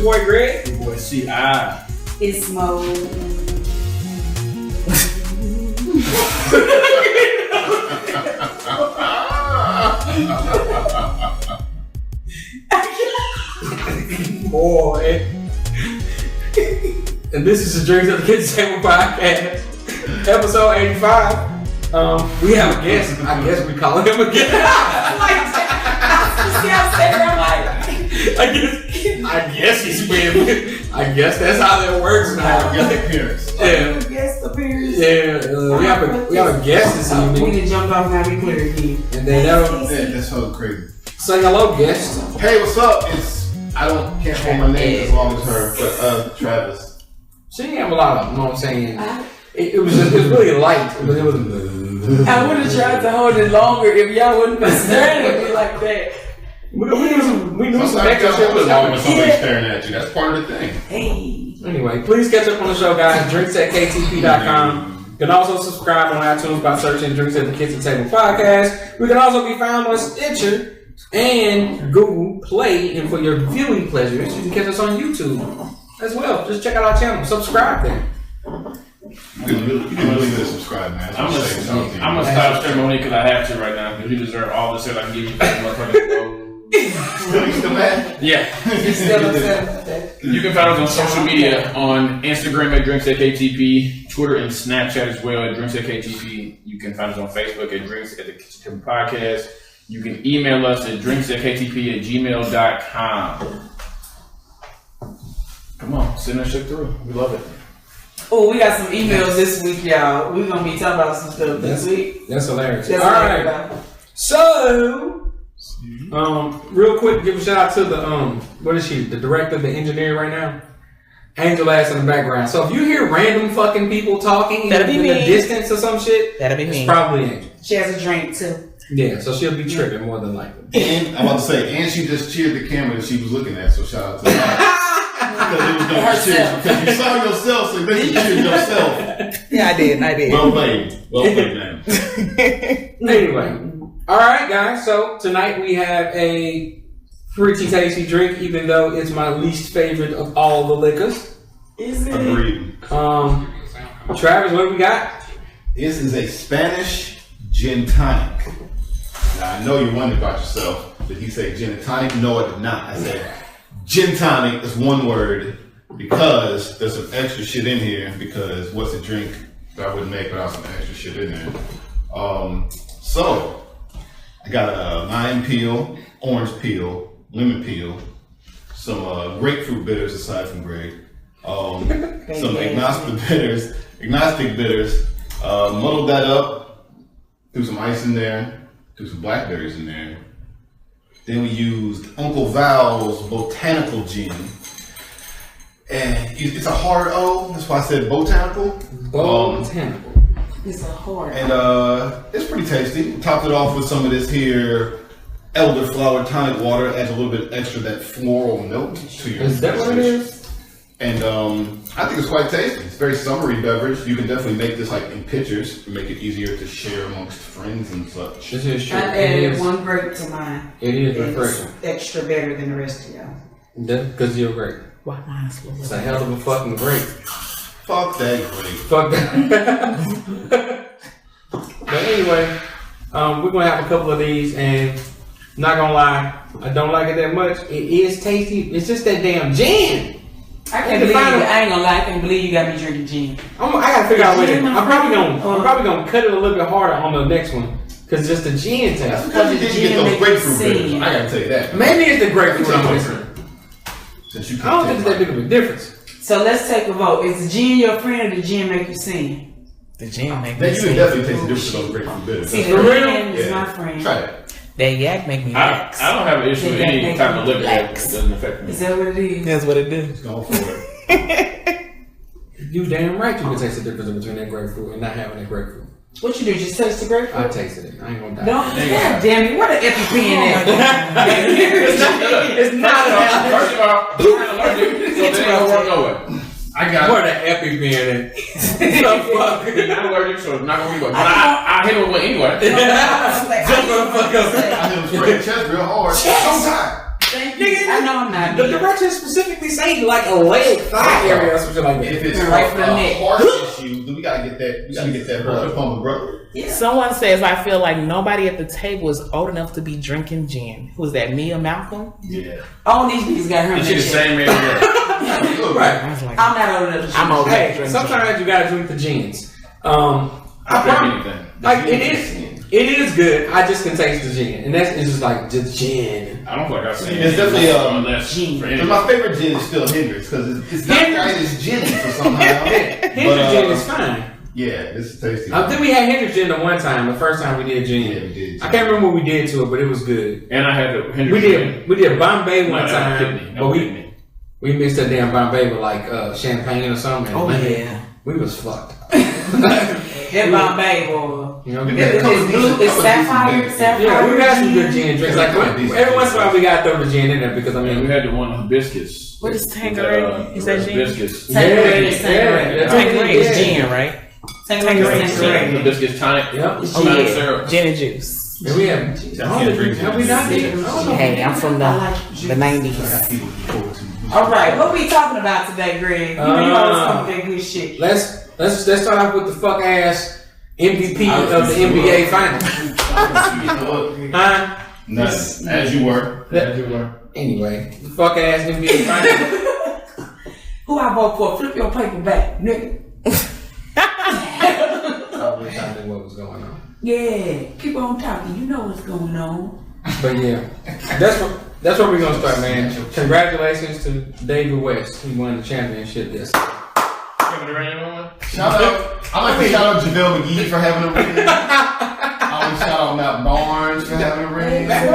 your boy Greg. Your boy C.I. It's Mo. Boy. And this is the Drinks at the Kitchen Table podcast, episode 85. We have a guest. I guess we call him a guest. I guess he's being. I guess that's how that works now. Guest appearance. Yeah. Guest appearance. Yeah. We have a guest this evening. We done jumped off now. We clear again. And then That's so crazy. say hello, guest. Hey, what's up? Can't hold my name as long as her, but Travis. She didn't have a lot of, you know what I'm saying? It was really light, but it was. I would have tried to hold it longer if y'all wouldn't been staring at me like that. We knew some extra shit was long when happening. somebody's staring at you. That's part of the thing. Hey. Anyway, please catch up on the show, guys. drinks@ktp.com. You can also subscribe on iTunes by searching Drinks at the Kitchen Table podcast. We can also be found on Stitcher and Google Play. And for your viewing pleasures, you can catch us on YouTube as well. Just check out our channel. Subscribe there. You can really subscribe, man. I'm gonna stop streaming Monique because I have to right now because you deserve all the shit I can give you. Still mad? Yeah. You can find us on social media on Instagram at Drinks at KTP, Twitter and Snapchat as well at Drinks at KTP. You can find us on Facebook at Drinks at the Kitchen Table Podcast. You can email us at drinksatkTP@gmail.com. Come on, send that shit through. We love it. Oh, we got some emails this week, y'all. We're gonna be talking about some stuff this week. That's hilarious. That's all right. So, real quick, give a shout out to the what is she? The director, the engineer right now, Angel ass in the background. So if you hear random fucking people talking in the distance or some shit, that'll be me. It's probably Angel. She has a drink too. Yeah, so she'll be tripping more than likely. And I'm about to say, and she just cheered the camera that she was looking at. So shout out to her. Because it was no cheers. Because you saw yourself, so you basically cheered yourself. Yeah, I did. Well played, man. Anyway, all right, guys. So tonight we have a pretty tasty drink, even though it's my least favorite of all the liquors. Is it? Agreed. Travis, what do we got? This is a Spanish gin tonic. Now I know you're wondering about yourself. Did he say gin and tonic? No, I did not. I said gin tonic is one word because there's some extra shit in here. Because what's a drink that I wouldn't make without some extra shit in there? So I got a lime peel, orange peel, lemon peel, some grapefruit bitters aside from grape, some agnostic bitters. Muddled that up, threw some ice in there, threw some blackberries in there. Then we used Uncle Val's Botanical gin. And it's a hard O, that's why I said Botanical. Botanical. It's a hard. And it's pretty tasty. Topped it off with some of this here elderflower tonic water. Adds a little bit extra that floral note to your. Is that what it is? And I think it's quite tasty. It's a very summery beverage. You can definitely make this like in pitchers to make it easier to share amongst friends and such. This is true. I added one grape to mine. It is It's refreshing. extra better than the rest of y'all. Because you're great. Why mine's It's a hell of a fucking great. Fuck that grape. Fuck that. But anyway, we're gonna have a couple of these, and not gonna lie, I don't like it that much. It is tasty. It's just that damn gin. I ain't gonna lie, I can't believe you got me drinking gin. I gotta figure out a way to. I'm probably gonna cut it a little bit harder on the next one, cause just the gin taste. Because you didn't get those grapefruit bitters. I gotta tell you that. Maybe it's the grapefruit I'm missing. Since you I don't think it's that big of a difference. So let's take a vote. Is the gin your friend or the gin make you sing? The gin make Then me you can sick. definitely taste the difference of those grapefruit bitters. See, For the real? gin is my friend. Try it. That yak make me lax. I don't have an issue with any type of liquor that doesn't affect me. Is that what it is? That's what it do. Go for it. You damn right you can taste the difference between that grapefruit and not having that grapefruit. What you do? Just taste the grapefruit? I tasted it. I ain't gonna die. Don't. God damn it! What an EpiPen at? It's not a First of all, I'm allergic, so they ain't gonna work nowhere. I got What an EpiPen at. The fuck? I'm allergic, so it's not gonna be good. But I hit him with anyway. Jump the fuck up. I hit him straight in the chest real hard. Don't die. Thank you. I know I'm not. The directions specifically say like a leg, thigh area or something like that. If it's Right for the neck. horse issue, then we gotta get that. We gotta get that blood pumping, brother. Yeah. Someone says, I feel like nobody at the table is old enough to be drinking gin. Who's that, Mia Malcolm? Yeah. All these niggas got her. And she the same age. Right. I was like, I'm not old enough to I'm old enough to Hey, drink sometimes you gotta drink the gins. I I promise. anything. Like it is good. I just can taste the gin, and it's just like just gin. I don't feel like I've seen It's definitely unless gin. for But anything. my favorite gin is still Hendrix because it's not quite as ginny for somehow. Hendrix gin is fine. Yeah, this is tasty. I think we had Hendrix gin the one time, the first time we did gin. Yeah, we did. I can't remember what we did to it, but it was good. And I had the We did Bombay one No, time, but we mixed that damn Bombay with like champagne or something. oh Man, yeah. we was fucked. That Bombay boy. You know, It's blue. It's sapphire. yeah, we got some good gin. gin drinks. Like every once in a while, we gotta throw the gin in there because I And we mean, had the one hibiscus. What is Tanqueray? Is that gin? Hibiscus. Tanqueray is Tanqueray. Tanqueray is gin, right? Tanqueray is Tanqueray. Hibiscus tonic. yep. Oh Tonic yeah. syrup. Gin and juice. And we have we not did? I don't know. Hey, I'm from the 90s. All right, what we talking about today, Greg? You know you always come with that good shit. Let's start off with the fuck ass MVP of the NBA Finals. Huh? Nothing. As you were. Anyway, the fuck ass NBA Finals. Who I vote for? Flip your paper back, nigga. I wish I knew what was going on. Yeah, keep on talking. You know what's going on. But yeah, that's where we're gonna start, man. Congratulations to David West. He won the championship this. Shout out. I like to shout out JaVale McGee for having a ring. I want to shout out Matt Barnes for having a ring. I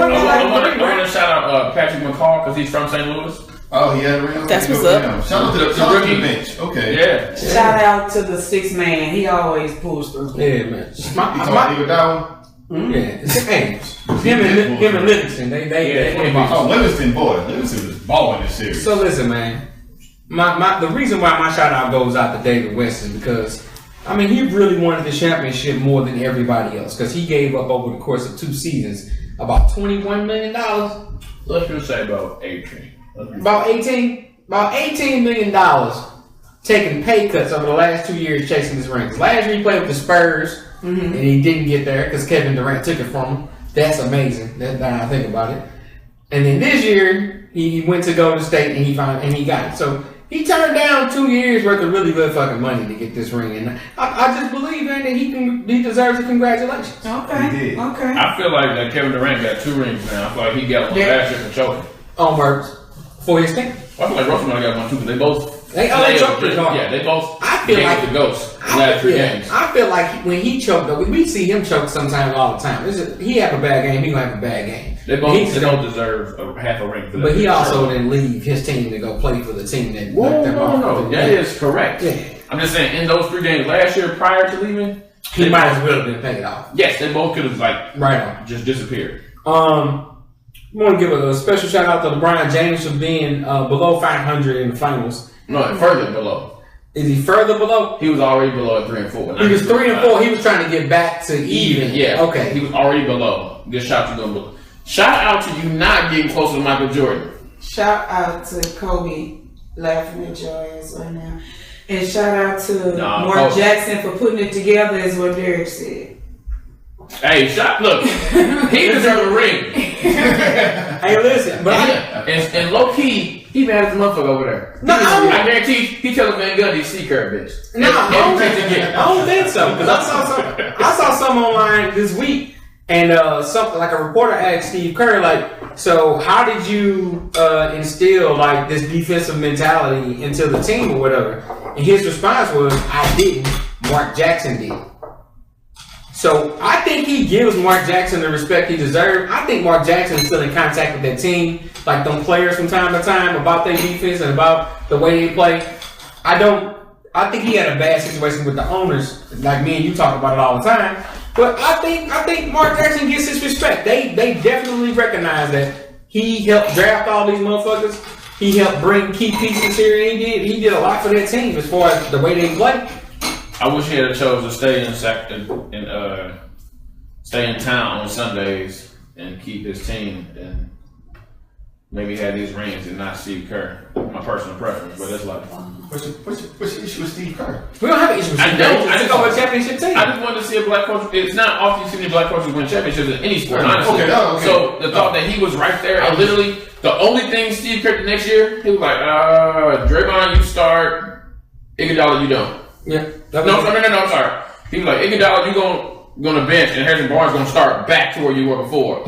want to shout out Patrick McCall because he's from St. Louis. Oh, he had a ring. That's Okay, what's good up. for him. Shout out to the bench. Okay. Yeah. Shout out to the 6th man. He always pulls through. Yeah, man. You talking about that one? Yeah, it's the games. Him and Livingston, they Oh, Livingston, boy. Livingston was balling this series. So listen, man. The reason why my shout out goes out to David West is because I mean he really wanted the championship more than everybody else because he gave up over the course of 2 seasons about $21 million. Let's just say about 18. About $18 million taking pay cuts over the last 2 years chasing his rings. Last year he played with the Spurs and he didn't get there because Kevin Durant took it from him. That's amazing. That's now I think about it. And then this year he went to Golden State and he got it. So he turned down 2 years worth of really good fucking money to get this ring, and I just believe, man, that he deserves a congratulations. Okay. He did. Okay. I feel like that Kevin Durant got 2 rings now. I feel like he got one last year for choking. On works for his team. I feel like Russell might have got one too because they both. They choked pretty hard. Yeah, they both. I feel like the ghost the last 3 games. I feel like when he choked, though, we see him choke sometimes all the time. He have a bad game, he gonna have a bad game. They both deserve half a ring for that. But he also didn't leave his team to go play for the team that knocked them off. No, that is correct. Yeah. I'm just saying, in those 3 games last year prior to leaving, He might as well have been paid off. yes, they both could have Right on. just disappeared. I want to give a special shout out to LeBron James for being below 500 in the finals. No, further below. Is he further below? He was already below at 3 and 4. He was 3 and 4. He was trying to get back to even. Yeah. Okay. He was already below. Good shout to them. Shout out to you not getting close to Michael Jordan. Shout out to Kobe laughing at your ass right now. And shout out to Mark Kobe. Jackson for putting it together, is what Derek said. Hey, look, he deserved a ring. Hey, listen, but And low key, he mad at the motherfucker over there. No, I guarantee he telling Van Gundy C curve bitch. no, I don't think so. Because I saw some online this week, and something like a reporter asked Steve Kerr, like, so how did you instill like this defensive mentality into the team or whatever? And his response was, I didn't. Mark Jackson did. So I think he gives Mark Jackson the respect he deserves. I think Mark Jackson is still in contact with that team, like them players from time to time, about their defense and about the way they play. I think he had a bad situation with the owners, like me and you talk about it all the time. But I think Mark Jackson gets his respect. They definitely recognize that he helped draft all these motherfuckers. He helped bring key pieces here, and he did a lot for that team as far as the way they play. I wish he had chose to stay stay in town on Sundays and keep his team. maybe had these rings and not Steve Kerr. My personal preference, but that's like. What's the issue with Steve Kerr? We don't have an issue with Steve Kerr. I just want a championship team. I just wanted to see a black coach. It's not often you see black coaches win championships in any sport, honestly. Okay. So the thought that he was right there, and literally the only thing Steve Kerr did next year, he was like, Draymond, you start, Iguodala, you don't. Yeah. No, I'm sorry. He was like, Iguodala, you gonna bench, and Harrison Barnes gonna start back to where you were before.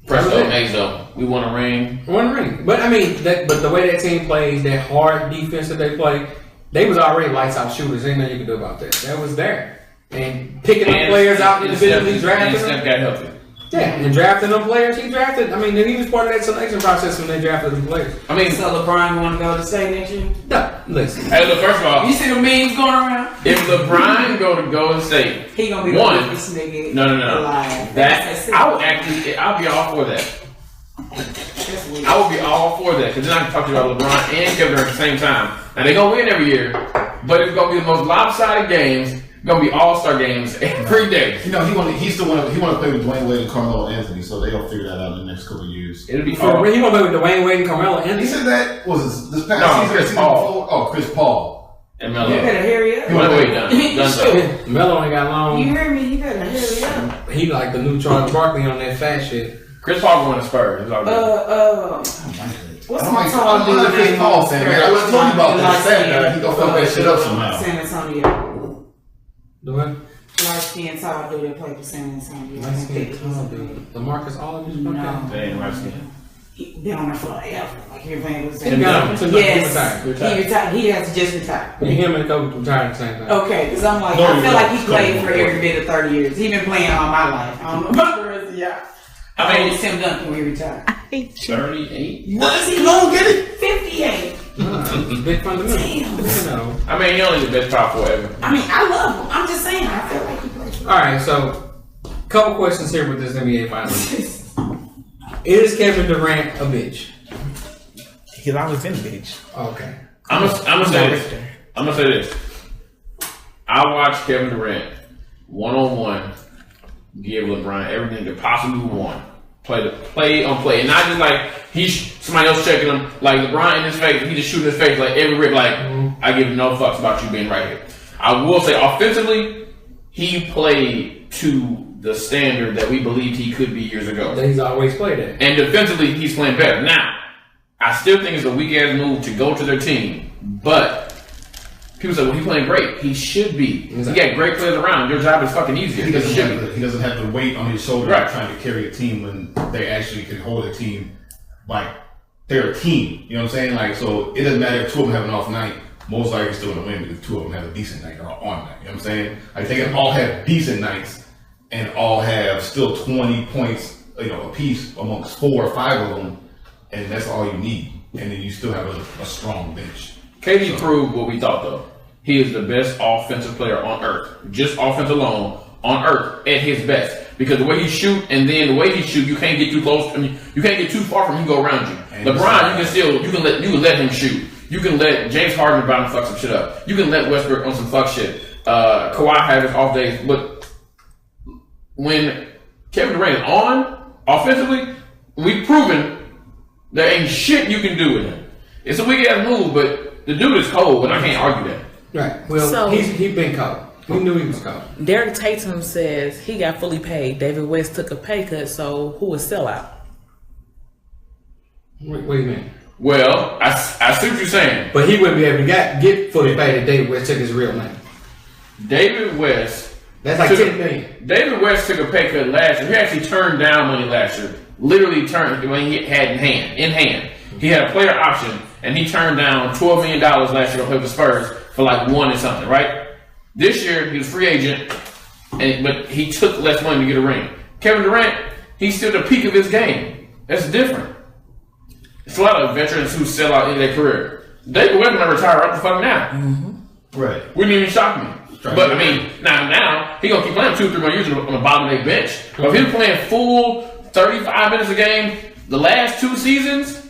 Presto, Mazo. We won a ring. But I mean, but the way that team plays, that hard defense that they play, they was already lights out shooters. Ain't nothing you can do about that. That was there. And picking up players out individually, drafting them. Steph got healthy. Yeah, and drafting them players he drafted. I mean, he was part of that selection process when they drafted them players. I mean, so LeBron want to go to state next year? No, listen. Hey, look, first of all, you see the memes going around? If LeBron go to Golden State, he gonna be one. The biggest nigga No. alive. I'll be all for that. I would be all for that because then I can talk to you about LeBron and Kevin Durant at the same time. Now they're gonna win every year, but it's gonna be the most lopsided games. It's gonna be all-star games every day. You know, he still want to play with Dwayne Wade and Carmelo Anthony, so they'll figure that out in the next couple of years. It'll be he want to play with Dwayne Wade and Carmelo Anthony. He said that was this past season. Chris Paul. Oh, Chris Paul and Melo. You better hurry up. Done. Melo ain't got long. You heard me? You better hurry up. He like the new Charles Barkley on that fat shit. Chris Paul going to Spurs. What's my tall dude Chris name? Paul fan, man. I was told you about Light that. He gonna fuck that shit up somehow. San Antonio. The what? Light skin tall dude that played for San Antonio. Light skin tall dude. LaMarcus Aldridge. No. They ain't light skin. He been on there forever. Like you're playing with He retired. He has just retired. Him and Kobe retired at the same time. Okay, because I'm like, I feel like he played for every bit of 30 years. He been playing all my life. I don't know about the rest of y'all. I mean, Tim Duncan when he retired. 38. Was he gonna get it? 58. Big fundamental. Damn. You know. I mean, he only the best power forward ever. I mean, I love him. I'm just saying, I feel like he plays for. All right, so couple questions here with this NBA Finals. Is Kevin Durant a bitch? He's always been a bitch. Okay. I'm gonna say this. I watched Kevin Durant 1-on-1 give LeBron everything he could possibly want. Play on play. And not just like somebody else checking him. Like LeBron in his face, he just shooting his face like every rip, like, I give no fucks about you being right here. I will say offensively, he played to the standard that we believed he could be years ago. That he's always played at. And defensively, he's playing better. Now, I still think it's a weak ass move to go to their team, but people say, well, he's playing great. He should be. Exactly. He got great players around. Your job is fucking easier. He doesn't have the weight on his shoulder trying to carry a team when they actually can hold a team like they're a team. You know what I'm saying? Like, so it doesn't matter if two of them have an off night. Most likely still going to win because two of them have a decent night or on night. You know what I'm saying? Like, they can all have decent nights and all have still 20 points, a piece amongst 4 or 5 of them, and that's all you need. And then you still have a strong bench. KD proved what we thought, though. He is the best offensive player on earth. Just offense alone, on earth, at his best. Because the way he shoot, and then the way he shoot, you can't get too close. I mean, you can't get too far from him. He go around you. And LeBron, you can let him shoot. You can let James Harden about to fuck some shit up. You can let Westbrook on some fuck shit. Kawhi have his off days, but when Kevin Durant is on offensively, we've proven there ain't shit you can do with him. It's a weak ass move, but the dude is cold, and I can't argue that. Right. Well, he's been cold. We knew he was cold. Derek Tatum says he got fully paid. David West took a pay cut, so who was sellout? What do you mean? Well, I see what you're saying. But he wouldn't be able to get fully paid if David West took his real name. David West. That's like $10 million. David West took a pay cut last year. He actually turned down money last year. Literally turned the money he had in hand. He had a player option, and he turned down $12 million last year to play with the Spurs for like 1 and something, right? This year, he was free agent, but he took less money to get a ring. Kevin Durant, he's still at the peak of his game. That's different. It's a lot of veterans who sell out in their career. David West might retire right the fuck now. Mm-hmm. Right. Wouldn't even shock me. But I mean, now he gonna keep playing 2 or 3 more years on the bottom of their bench. But if he's playing full 35 minutes a game, the last 2 seasons,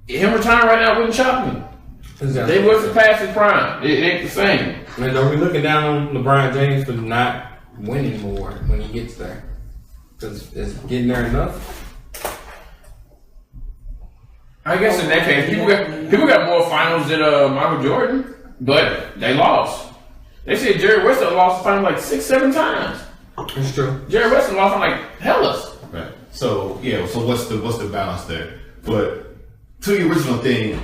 him retiring right now wouldn't shock me. Exactly. They wasn't past his prime. It ain't the same. And are we looking down on LeBron James for not winning more when he gets there? Because is getting there enough? I guess in that case, people got more finals than Michael Jordan, but they lost. They said Jerry West lost the final like 6-7 times. That's true. Jerry West lost on like hellas. Right. So what's the balance there? But to the original thing,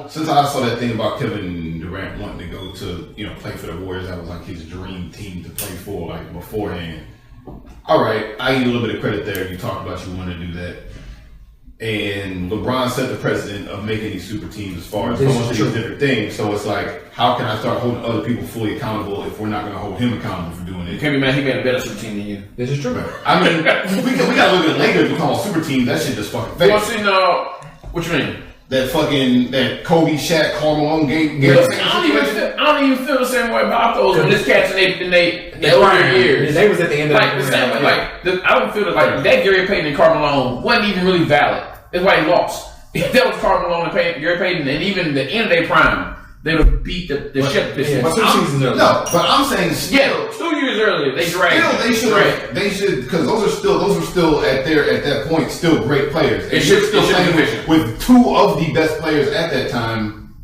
since I saw that thing about Kevin Durant wanting to go to, play for the Warriors, that was like his dream team to play for, like beforehand. All right, I give you a little bit of credit there. You talked about you want to do that. And LeBron set the precedent of making these super teams as far as going to these different things. So it's like, how can I start holding other people fully accountable if we're not going to hold him accountable for doing it? You can't be mad. He made a better super team than you. This is true. Right. I mean, we got to look at it later. If we call super teams, that shit just fucking fake. Well, see, what you mean? That Kobe, Shaq, Karl Malone game. I don't even feel the same way about those when this catch in they older years. They was at the end of the same way. I don't feel that Gary Payton and Karl Malone wasn't even really valid. That's why he lost. If that was Karl Malone and Gary Payton, and even the end of their prime, they would have beat the shit. But 2 seasons earlier. No, but I'm saying still, 2 years earlier they dragged. They should because those are still at that point still great players. It should still playing with 2 of the best players at that time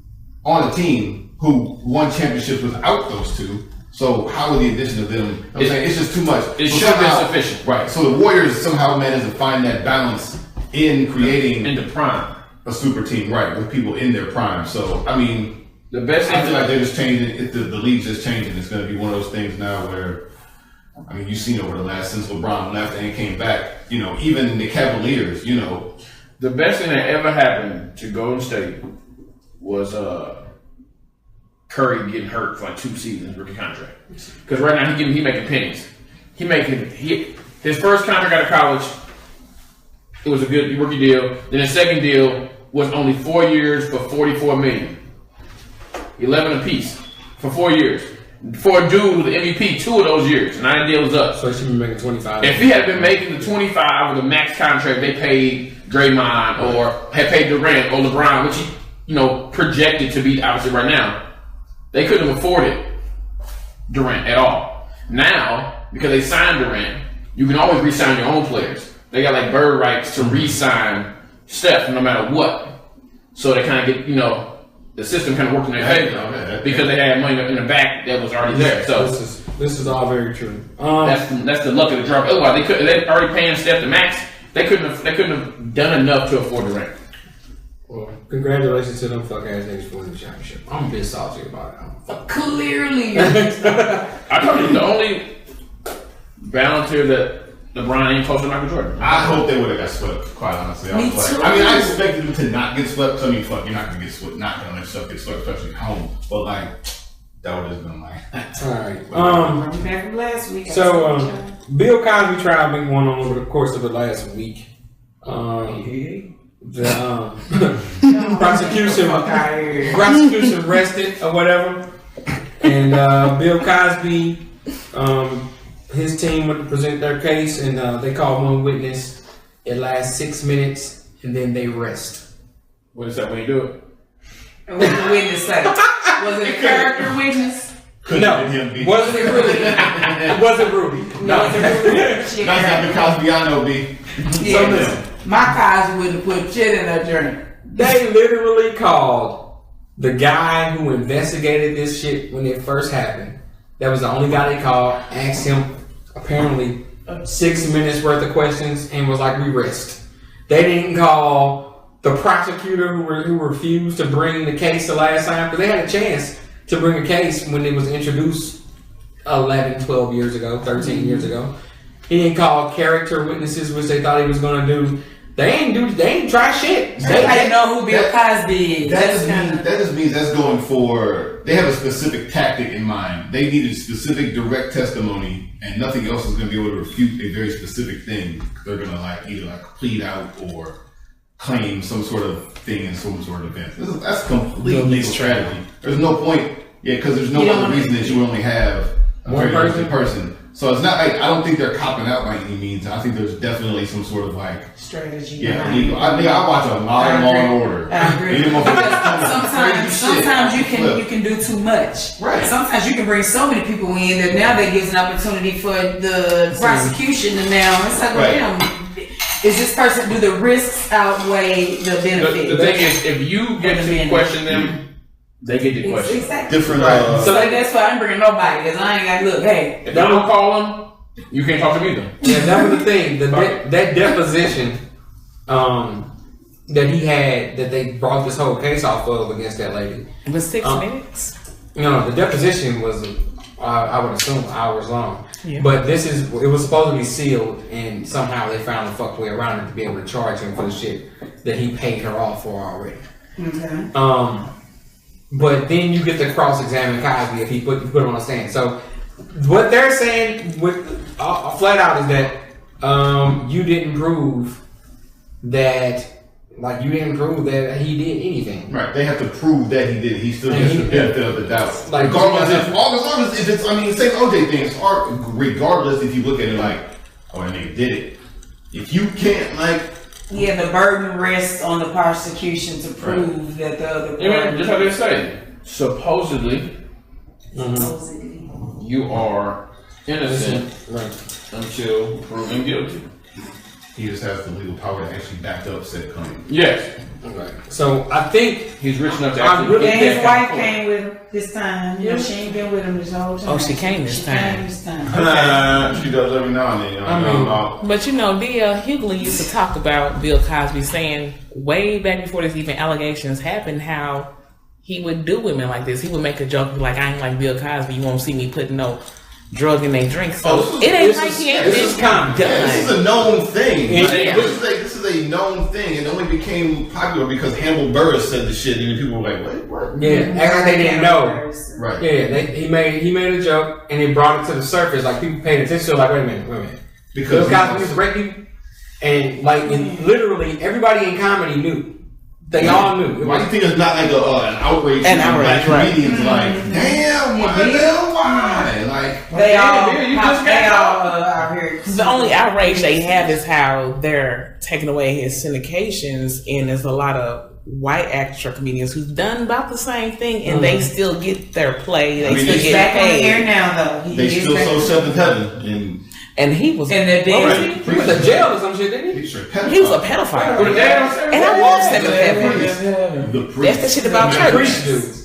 on a team who won championships without those 2. So how would the addition of them? I'm saying it's just too much. It should have been sufficient, right? So the Warriors somehow managed to find that balance in creating in the prime a super team, right, with people in their prime. So I mean. The best I feel like they're just changing. The league's just changing. It's going to be one of those things now where, I mean, you've seen over the last since LeBron left and came back. Even the Cavaliers. The best thing that ever happened to Golden State was Curry getting hurt for like 2 seasons rookie contract. Because right now he making pennies. His first contract out of college. It was a good rookie deal. Then his second deal was only 4 years for $44 million. 11 apiece for 4 years. For a dude who was the MVP 2 of those years, and that deal was up. So he should be making 25. If he had been making the 25 with the max contract they paid Draymond or had paid Durant or LeBron, which he projected to be obviously right now, they couldn't have afforded Durant at all. Now, because they signed Durant, you can always re-sign your own players. They got like bird rights to re-sign Steph no matter what. So they kind of get, the system kind of worked in their favor because they had money in the back that was already there. So this is all very true. That's the luck of the draw. Otherwise, they already paying Steph the max. They couldn't have done enough to afford Durant. Well, congratulations to them fuck ass niggas for winning the championship. I'm a bit salty about it. Clearly, I told you the only volunteer that LeBron ain't close to Michael Jordan. I hope they would have got swept, quite honestly. I expected them to not get swept. So, fuck, you're not going to get swept. Not going to let yourself get swept, especially at home. But, that would have been Alright. back from last week. So, Bill Cosby trial been going on over the course of the last week. The prosecution rested or whatever. And Bill Cosby, his team went to present their case, and they called one witness. It lasts 6 minutes, and then they rest. What is that when you do it? And what did the witness say? Was it a character witness? No. Was it Rudy? Was it Rudy? No. That's not the Cosbyano B. Yeah, so listen, my Cosby wouldn't put shit in her drink. They literally called the guy who investigated this shit when it first happened. That was the only guy they called, asked him apparently 6 minutes worth of questions, and was like, we rest. They didn't call the prosecutor who refused to bring the case the last time, because they had a chance to bring a case when it was introduced 11, 12 years ago, 13 years ago. He didn't call character witnesses, which they thought he was going to do. They ain't try shit. They know who Bill Cosby is. That just means that's going for, they have a specific tactic in mind. They need a specific direct testimony, and nothing else is going to be able to refute a very specific thing. They're going to either plead out or claim some sort of thing in some sort of event. That's complete legal strategy. There's no point, because there's no other reason that you only have a one very person. So it's not I don't think they're copping out by any means. I think there's definitely some sort of strategy. Yeah, legal. I watch a modern Law and Order. I agree. Sometimes you can do too much. Right. Sometimes you can bring so many people in that now that gives an opportunity for the prosecution, and now it's like, well, damn, Is this person, do the risks outweigh the benefits? The thing is, if you get to question them, they get the question. Exactly. Different. So that's why I'm bringing nobody, because I ain't got to look, hey. If I don't call them, you can't talk to me then. Yeah, that was the thing. That deposition that he had, that they brought this whole case off of against that lady. It was 6 minutes. No, the deposition was, I would assume, hours long. Yeah. But it was supposed to be sealed, and somehow they found a fuck way around it to be able to charge him for the shit that he paid her off for already. Okay. But then you get to cross-examine Cosby if you put him on a stand. So what they're saying with flat out is that you didn't prove that. Like, you didn't prove that he did anything. Right, they have to prove that he did. He still gets the benefit of the doubt. Like, regardless if it's, I mean, same OJ things are, regardless if you look at it like, oh, that nigga did it. If you can't, like... Yeah, the burden rests on the prosecution to prove that the other Yeah, just like they say, supposedly, you are innocent until proven guilty. He just has the legal power to actually back up said claim. Yes. Okay. So I think he's rich enough to I'm actually. really and his wife came with him this time. You know, she ain't been with him this whole time. Oh, she came this time. She does every now and then. But you know, D.L. Hughley used to talk about Bill Cosby, saying way back before this even allegations happened, how he would do women like this. He would make a joke like, "I ain't like Bill Cosby. You won't see me putting no drug in their drink." So it ain't like he ain't been done. This is a known thing. This is a known thing. It only became popular because Hannibal Buress said the shit, and then people were like, "Wait, what?" Yeah, act like they didn't know. Right. Yeah, he made a joke, and it brought it to the surface. Like, people paid attention to it, like, wait a minute. Because Cosby used to rape people, and like literally everybody in comedy knew. They all knew. Why do you think it's not like an outrage? An outrage, black comedians like, damn, why? Like they all out here. The only outrage they have is how they're taking away his syndications, and there's a lot of white actors or comedians who've done about the same thing, and they still get their play. They still get back on paid. here now, though. They still so seventh heaven, and he was in the he went to jail or some shit, didn't he? He was a pedophile. And I love Seventh Heaven. That's the shit about church.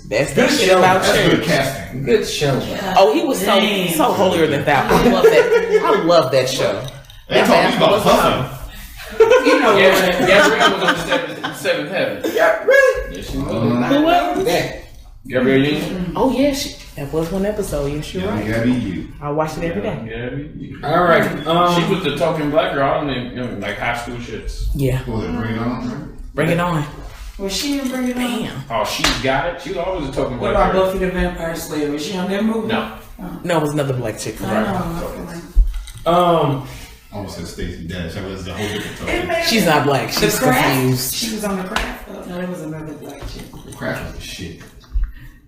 That's the shit about church. Good show. Oh, he was so holier than thou. I love that. I love that show. They talking about huffing. You know, Gabrielle was on the seventh heaven. Yeah, really? Yes, she was. Who was? Gabrielle Union. Oh yeah, that was one episode. Yes, you're right. You. I watch it every day. All right. She was the talking black girl. I mean, like high school shits. Yeah. Bring it on. Bring it on. Was she in Bring It On? Damn. Oh, she got it. She was always a talking What black about girl. Buffy the Vampire Slayer? Was she on that movie? No. No, it was another black chick. Almost said Stacey Dash. That was the whole different topic. She's not black. She's confused. She was on The Craft. No, that was another black chick. The Craft was the shit.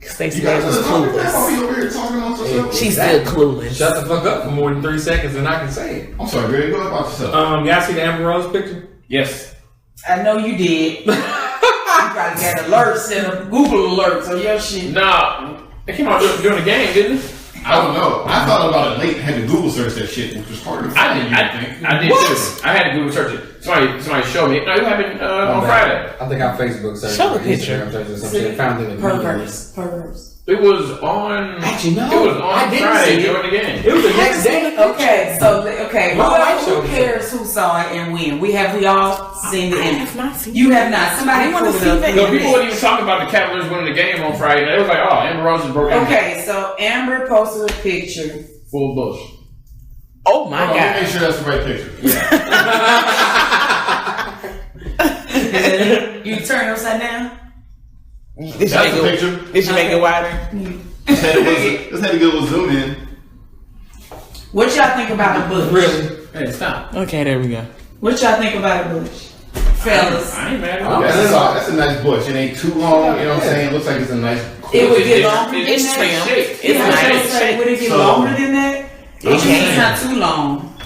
Stacey Dash was clueless. She's still clueless. Shut the fuck up for more than 3 seconds, and I can say it. I'm sorry, Greg. Go ahead about yourself. Y'all see the Amber Rose picture? Yes. I know you did. You probably got alerts set up, Google alerts on your shit. Nah, it came out during the game, didn't it? I don't know. I thought about it late and had to Google search that shit, which was harder. I did too. I had to Google search it. Somebody showed me. No, it happened on Friday. I think I Facebook searched. Show the picture. Instagram searched or some shit. Found it Perverse. It was on. Actually, no. It was on I didn't Friday see it. during the game. It was the next day. Okay, My wife who showed me. cares who saw it and when? We all seen the I image. have not seen You have not. Somebody I wanna pulled it see up. that. No, people weren't even talking about the Cavaliers winning the game on Friday. They was like, "Oh, Amber Rose is broken." Okay, so Amber posted a picture. Full bush. Oh my Let me god. make sure that's the right picture. You turn upside down. Did That's the picture. Did you make it wider? Just had to get a little zoom in. What y'all think about a bush? Really? Hey, stop. Okay, there we go. What y'all think about a bush? Fellas. I ain't mad Oh, at it. That's a nice bush. It ain't too long. You know what I'm saying? It looks like it's a nice. It would get longer than It's that. trimmed. Shake. It's I was gonna nice. say, would it get So- longer than that? It's not too long.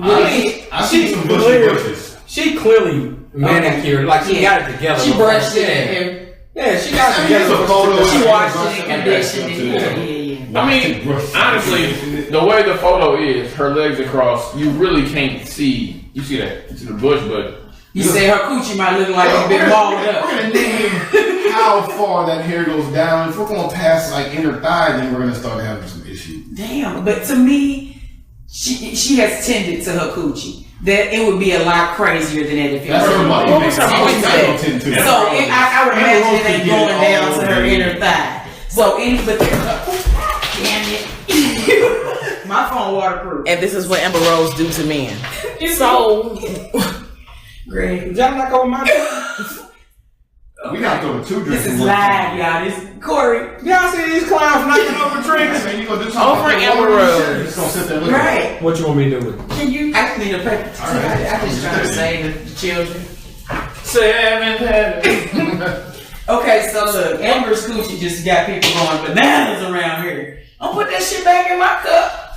I see some bushes. She clearly manicured, like she got it together. She brushed it. Yeah, she got it I mean, together. it's a photo. She washed it and Brushing conditioned it. Yeah. I mean, honestly, the way the photo is, her legs across, you really can't see you see that. You see the bush, but You say her coochie might look like it's been balled up. We're gonna name how far that hair goes down. If we're gonna pass like inner thigh, then we're gonna start having some issues. Damn, but to me, she has tended to her coochie. That it would be a lot crazier than that if it That's was her money. What was her point So I would imagine it ain't going down to her inner thigh. So but damn it. My phone waterproof. And this is what Amber Rose do to men. So, Greg. Y'all not going my We got to throw the 2 drinks. This is live, y'all. This Corey. Y'all see these clowns knocking over drinks? Man, you gonna do something? Over Amber Rose. Just gonna sit there looking. Right. What you want me to do with it? Can you? I just need a paper. I just trying to save the children. 7th heaven. Okay, so look, Amber's coochie just got people going bananas around here. I'll put that shit back in my cup.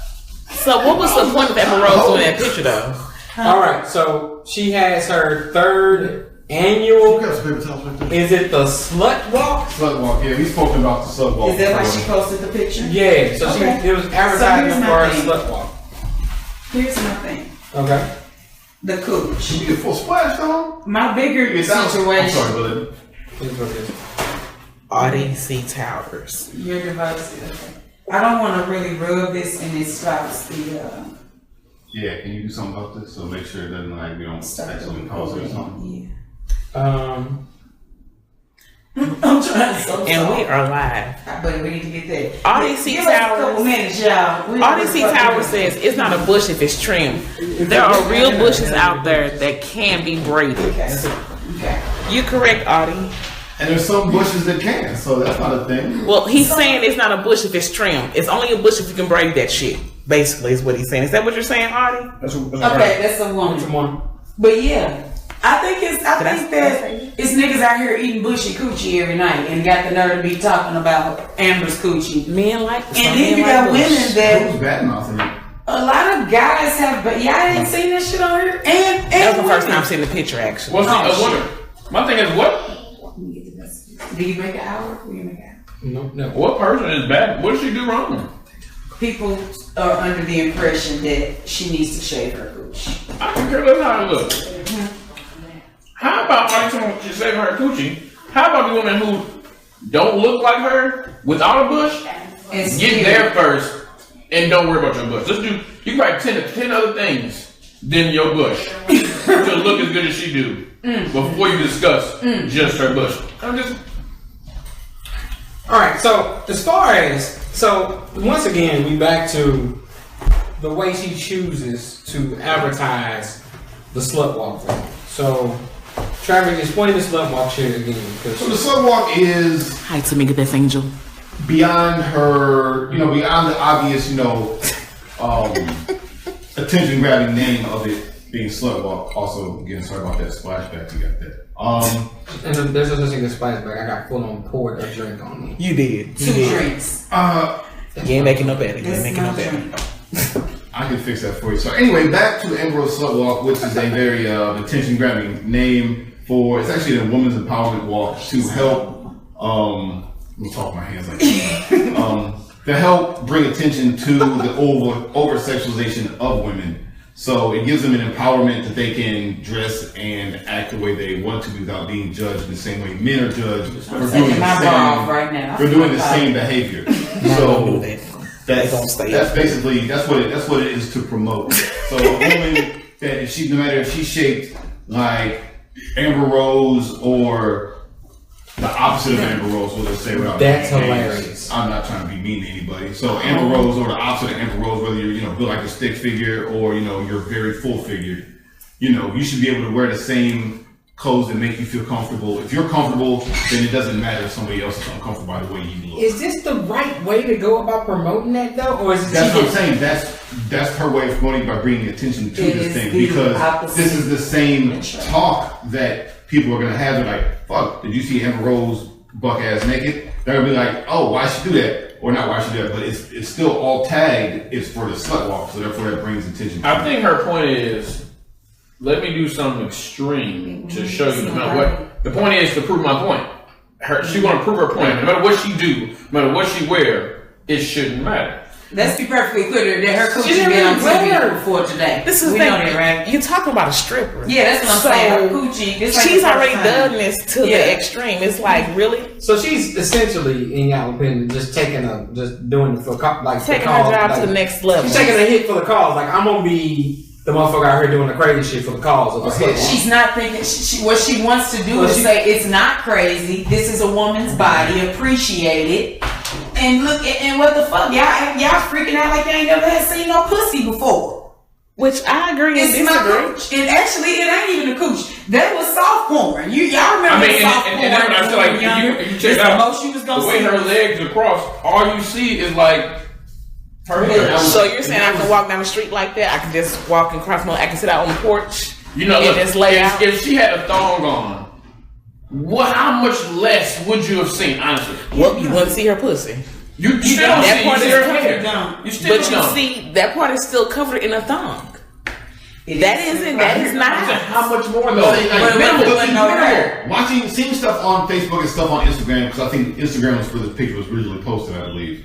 so what was the point of Amber Rose doing that picture though? All right, so she has her 3rd annual. Is it the slut walk? Slut walk, yeah. We spoke about the slut walk. Is that why she before. posted the picture? Yeah, so Okay. it was advertising So for a here's my slut walk. Here's my thing. Okay. The cooch. She did a full splash, though. My bigger I'm sorry, situation. Billy. Here's what it is. RDC Towers. Your device. Okay. I don't want to really rub this in it stops the Yeah, can you do something about this? So make sure it doesn't like we don't start accidentally cause it or something. I'm trying so And we are live. But we need to get that. RDC Give us a couple Towers. minutes, y'all. RDC Towers says it's not a bush if it's trimmed. There are real bushes out there that can be braided. Okay. Okay. You're correct, Audie. And there's some bushes that can, so that's not a thing. Well, he's saying it's not a bush if it's trimmed. It's only a bush if you can braid that shit. Basically, is what he's saying. Is that what you're saying, Audie? Okay, that's a woman. Come on. But yeah, I think that it's niggas out here eating bushy coochie every night and got the nerve to be talking about Amber's coochie. Men like And then you got women that Who's bad mouthing it? a lot of guys have, but y'all ain't seen that shit on here. And That was the first women. time seeing the picture, actually. Well, see, I wonder. My thing is, what Do you make an hour? Do you make an hour? No. what person is bad? What did she do wrong? People are under the impression that she needs to shave her coochie. I don't care how it looks. How about like someone just saving her coochie? How about the women who don't look like her without a bush? And Get there first and don't worry about your bush. Let's do. You can write 10 other things than your bush to look as good as she do before you discuss just her bush. I'm just. All right. So as far as once again, we back to the way she chooses to advertise the slut walk. So, Travis, explain the slut walk shit again. So the slut walk is Hi, Tamika, that's Angel. beyond her, beyond the obvious, attention grabbing name of it being slut walk. Also, again, sorry about that splashback. You got that. And there's no such thing as splashback. I got full on poured a drink on me. You did. Two drinks. You ain't making no better. You ain't This making no is better. my I can fix that for you. So anyway, back to Amber Rose Slut Walk, which is a very attention grabbing name for. It's actually a women's empowerment walk to help. Let me talk my hands like that. To help bring attention to the over sexualization of women. So it gives them an empowerment that they can dress and act the way they want to without being judged the same way men are judged for doing taking my bra off the right now. same, for doing the same behavior. So that's basically that's what it is to promote. So a woman that no matter if she's shaped like Amber Rose or the opposite of Amber Rose, we'll just say without That's naming names. hilarious. I'm not trying to be mean to anybody. So Amber Rose or the opposite of Amber Rose, whether you're built like a stick figure or you're very full figured, you should be able to wear the same clothes that make you feel comfortable. If you're comfortable, then it doesn't matter if somebody else is uncomfortable by the way you look. Is this the right way to go about promoting that though, or is it That's what I'm saying. That's her way of promoting by bringing attention to It this is thing the because opposite. this is the same talk that people are gonna have. They're like, "Fuck, did you see Amber Rose buck ass naked?" They're gonna be like, "Oh, why she do that?" Or not why she do that, but it's still all tagged. It's for the slut walk, so therefore that brings attention. I think her point is, let me do something extreme to show you no matter what. The point is to prove my point. She want to prove her point. No matter what she do, no matter what she wear, it shouldn't matter. Let's be perfectly clear that her She coochie didn't been on really wear TV before today. This is we the know thing, that, right? You're talking about a stripper. Yeah, that's what I'm saying. Her coochie. This like she's the first already time. done this to the extreme. It's like, really? So she's essentially, in y'all opinion, just doing it for like Taking the cause, her job like, to the next level. She's taking a hit for the cause. Like, I'm gonna be the motherfucker out here doing the crazy shit for the cause of a hit. She's not thinking. What she wants to do is say it's not crazy. This is a woman's body. Appreciate it. And look, and what the fuck, y'all freaking out like y'all ain't never had seen no pussy before. Which I agree and It's my disagree. cooch, and actually it ain't even a cooch. That was soft porn. Y'all remember soft porn? And that's what I feel like. If you check it out, the way her legs are crossed, all you see is like her hair. So you're saying I can walk down the street like that? I can just walk and cross my. I can sit out on the porch. You know, and look, just lay out. If she had a thong on, how much less would you have seen? Honestly, Well, you wouldn't see her pussy. You still don't. see That part is her covered. hair. You still But you don't. see, that part is still covered in a thong. That is not. How much more though? But Minimal. Seeing stuff on Facebook and stuff on Instagram, because I think Instagram was where the picture was originally posted, I believe.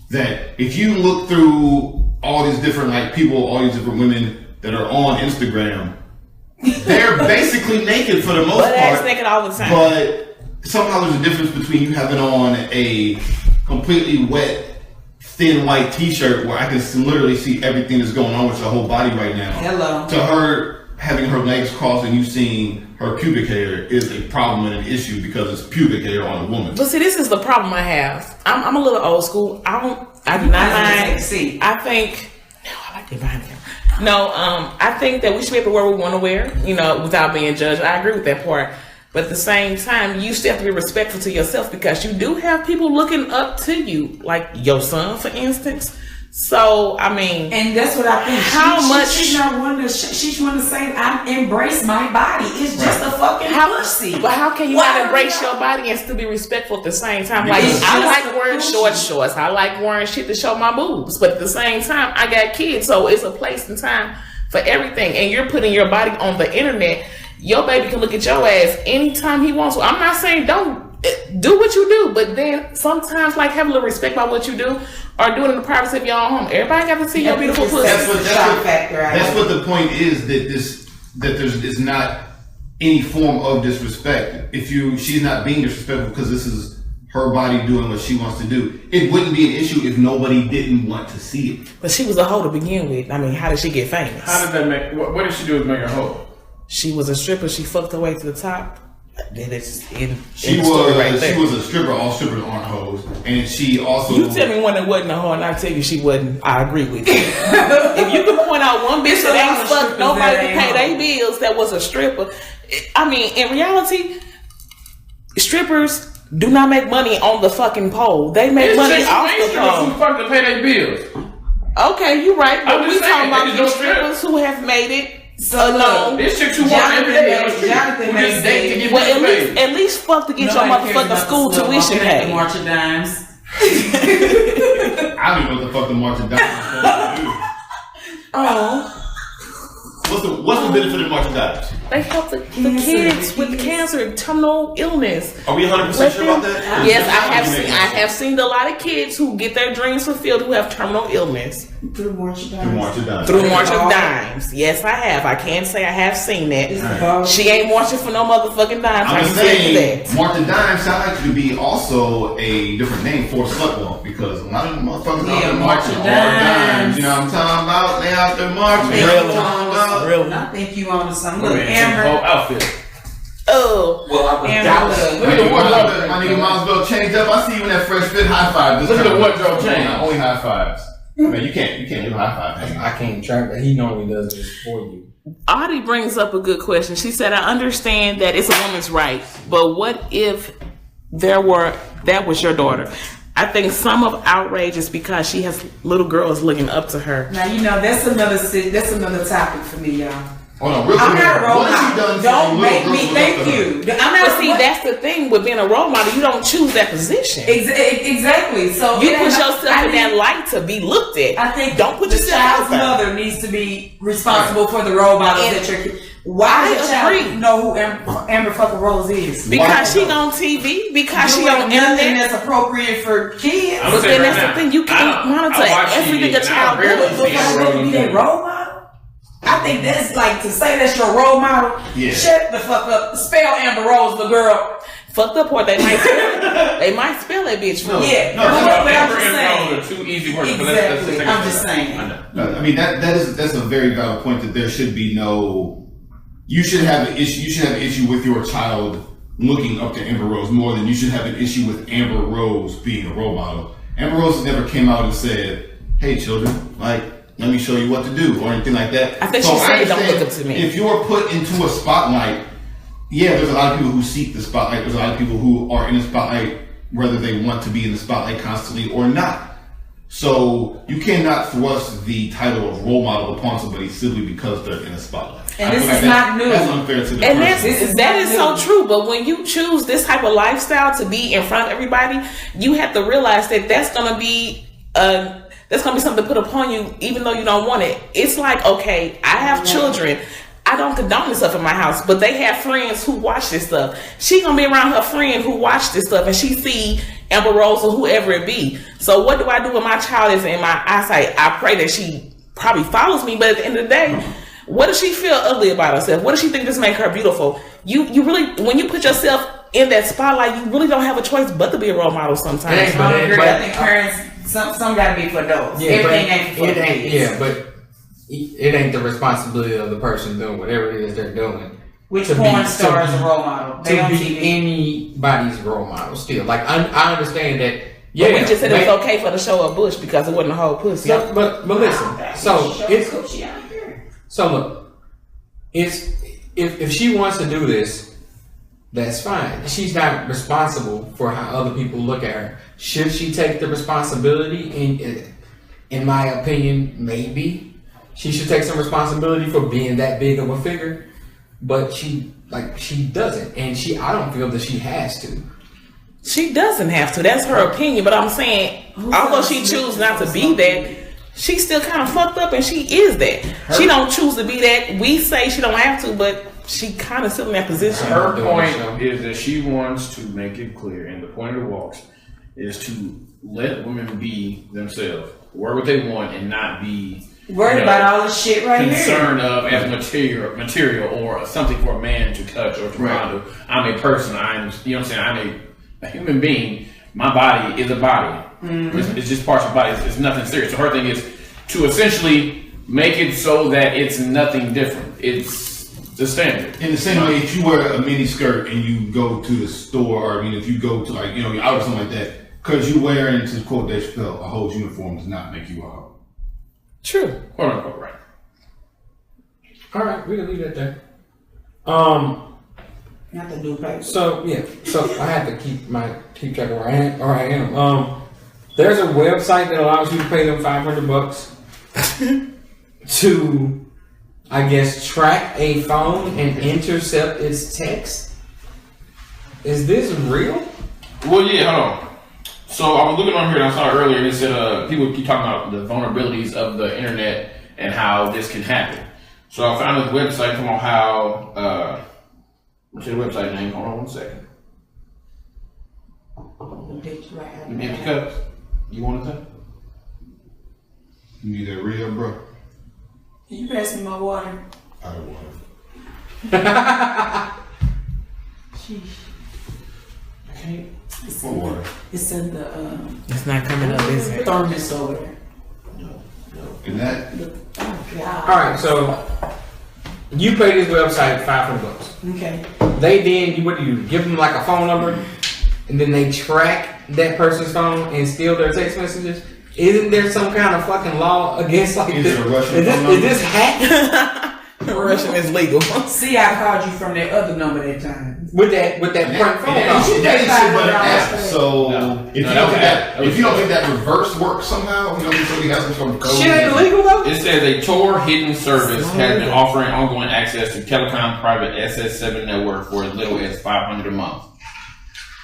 That if you look through all these different people, all these different women that are on Instagram, they're basically naked for the most But part. ass naked all the time. But somehow there's a difference between you having on a completely wet, thin white t-shirt where I can literally see everything that's going on with your whole body right now. Hello. To her having her legs crossed and you seeing her pubic hair is a problem and an issue because it's pubic hair on a woman. But see, this is the problem I have. I'm a little old school. I do not mind. I think. No, I like the behind him. No, I think that we should be able to wear what we want to wear, without being judged. I agree with that part. But at the same time, you still have to be respectful to yourself because you do have people looking up to you, like your son, for instance. So, I mean, and that's what I think. She's not one to. She's one to say, "I embrace my body." It's just a fucking pussy. But how can you not embrace your body and still be respectful at the same time? Like, I like wearing shorts. I like wearing shit to show my boobs. But at the same time, I got kids, so it's a place and time for everything. And you're putting your body on the internet. Your baby can look at your ass anytime he wants to. I'm not saying don't do what you do, but then sometimes have a little respect about what you do or do it in the privacy of your own home. Everybody got to see your beautiful pussy. That's what the point is, that there's not any form of disrespect. She's not being disrespectful because this is her body doing what she wants to do. It wouldn't be an issue if nobody didn't want to see it. But she was a hoe to begin with. I mean, how did she get famous? How did that make? What did she do to make her hoe? She was a stripper. She fucked her way to the top. She was a stripper. All strippers aren't hoes, and she also. You tell me one that wasn't a hoe, and I tell you she wasn't. I agree with you. If you can point out one bitch that ain't fucked nobody to pay their bills that was a stripper, I mean, in reality, strippers do not make money on the fucking pole. They make money off the pole. Who fuck to pay their bills? Okay, you're right. But we talking about the strippers who have made it. So no, this shit you want every day on the street. Jonathan Just date to get paid. At least fuck to get your motherfucking school tuition paid. March of Dimes. I don't even know what the fuck the March of Dimes is supposed to do. Oh. What's the benefit of March of Dimes? They help the kids with cancer, terminal illness. Are we 100% sure about that? Yes, I have seen a lot of kids who get their dreams fulfilled who have terminal illness. Through March of Dimes. Yes, I have. I can't say I have seen that. She ain't marching for no motherfucking dimes. I'm just saying, March of Dimes sounds like to be also a different name for slut walk because a lot of motherfuckers out there marching all dimes. You know what I'm talking about? They out there marching. Really? I think you on to some little Amber outfit. Oh, well, I was look at the wardrobe. My nigga might as well change up. I see you in that fresh fit high five. Look at the wardrobe change. Only high fives. Man, you can't do high five. I can't track that. He normally does this for you. Audie brings up a good question. She said, I understand that it's a woman's right, but what if that was your daughter? I think some of outrage is because she has little girls looking up to her. Now that's another topic for me, y'all. Hold on, real quick. I'm not a role model. Don't make me. Thank you. That's the thing with being a role model. You don't choose that position. Exactly. So you put yourself in that light to be looked at. I think don't put the yourself child's out there. mother needs to be responsible for the role model that you're. Why I does your agree. child know who Amber fucking Rose is? Because she on TV, because she on nothing internet. that's appropriate for kids. I'm gonna say Then right that's the now, thing, you can't monitor I watch everything TV, a child and I rarely does. see Amber Rose Be on their TV. role model. I think that's like to say that's your role model. Yeah. Shut the fuck up. Spell Amber Rose, the girl. Fucked up, or they might spell, they might spell that bitch wrong. Yeah. No, but I'm Amber just and saying. Rose are two easy words. But Exactly. let's I'm just saying. I know. No, I mean that's a very valid point that there should be no. You should have an issue. You should have an issue with your child looking up to Amber Rose more than you should have an issue with Amber Rose being a role model. Amber Rose never came out and said, "Hey, children, like let me show you what to do" or anything like that. I think she said, "Don't look up to me." If you're put into a spotlight, yeah, there's a lot of people who seek the spotlight. There's a lot of people who are in the spotlight whether they want to be in the spotlight constantly or not. So you cannot thrust the title of role model upon somebody simply because they're in a spotlight. And I this feel is like not new. That's unfair to the And person. that is so true. But when you choose this type of lifestyle to be in front of everybody, you have to realize that that's gonna be something to put upon you, even though you don't want it. It's like, okay, I have children. I don't condone this stuff in my house, but they have friends who watch this stuff. She gonna be around her friend who watch this stuff, and she see Amber Rose or whoever it be. So what do I do when my child is in my eyesight? I pray that she probably follows me, but at the end of the day, what does she feel ugly about herself? What does she think this make her beautiful? You really, when you put yourself in that spotlight, you really don't have a choice but to be a role model sometimes. Yeah, I agree. but- I think parents, some gotta be for adults. Yeah, Everything but ain't for it ain't. kids. Yeah, but it ain't the responsibility of the person doing whatever it is they're doing. Which to porn be- star to is a be- role model? They To on be TV. anybody's role model still. Like I understand that. Yeah, But we just said it was ma- okay for the show of Bush because it wasn't a whole pussy. So, but listen. So it's Coochie out here. so look. It's if she wants to do this, that's fine. She's not responsible for how other people look at her. Should she take the responsibility? In my opinion, maybe she should take some responsibility for being that big of a figure. But she doesn't, and I don't feel that she has to. She doesn't have to. That's her opinion. But I'm saying, although she chooses not to be that, she's still kind of fucked up, and she is that. She don't choose to be that. We say she don't have to, but she kind of still in that position. Her point is that she wants to make it clear, and the point of the walks is to let women be themselves, wear what they want, and not be Worried about all this shit right here. concerned of as material or something for a man to touch or to fondle. I'm a person. You know what I'm saying? I'm a human being. My body is a body. It's just parts of the body. It's nothing serious. So her thing is to essentially make it so that it's nothing different. It's the standard. In the same way, if you wear a mini skirt and you go to the store, or I mean, if you go to you're out or something like that, because you're wearing, to quote Dave Chappelle, a whole uniform does not make you a hoe. True. Quote unquote, right. All right, we can leave that there. Not the new paper. So I have to keep track of where I am. There's a website that allows you to pay them $500 to, I guess, track a phone and intercept its text. Is this real? Well, yeah, hold on. So I was looking on here and I saw it earlier and it said people keep talking about the vulnerabilities of the internet and how this can happen. So I found this website talking about how what's your website name? Hold on 1 second. Empty cups. You want it? You need that real, bro. Can you pass me my water? I don't want Sheesh. Okay. it. What water? It's in the It's not coming up, is it? thermos over there. And that, Oh God. All right, so you pay this website $500. Okay. They then what do you give them like a phone number, and then they track that person's phone and steal their text messages? Isn't there some kind of fucking law against like Is this? it a Russian Is phone this hack? Russian is legal. See, I called you from that other number that time. with that front phone that call? ain't shit but an app. So No. if you don't think that reverse works somehow, you don't think somebody has some sort of code. Shit ain't illegal though. It says a Tor hidden service has been offering ongoing access to telecom private SS7 network for as little as $500 a month.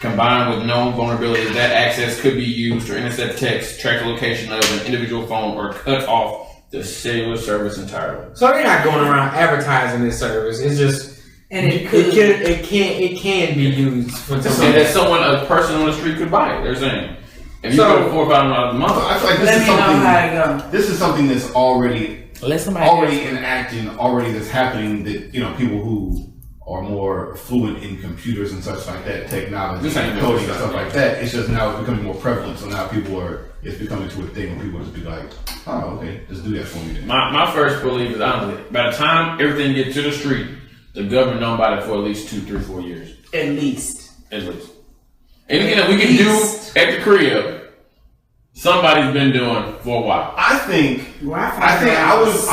Combined with known vulnerabilities, that access could be used to intercept text, track the location of an individual phone, or cut off the cellular service entirely. So they're not going around advertising this service. It's just And it can be used for And that a person on the street could buy it. They're saying if you go to $4,000 a month, I feel like this is something that's already enacting, already that's happening. That people who are more fluent in computers and such like that, technology, coding and stuff like that. It's just now it's becoming more prevalent. So now it's becoming to a thing where people just be like, oh, okay, just do that for me then. My first belief is honestly, by the time everything gets to the street, the government known about it for at least 2, 3, 4 years. At least. Anything that we can do at the crib, somebody's been doing for a while. I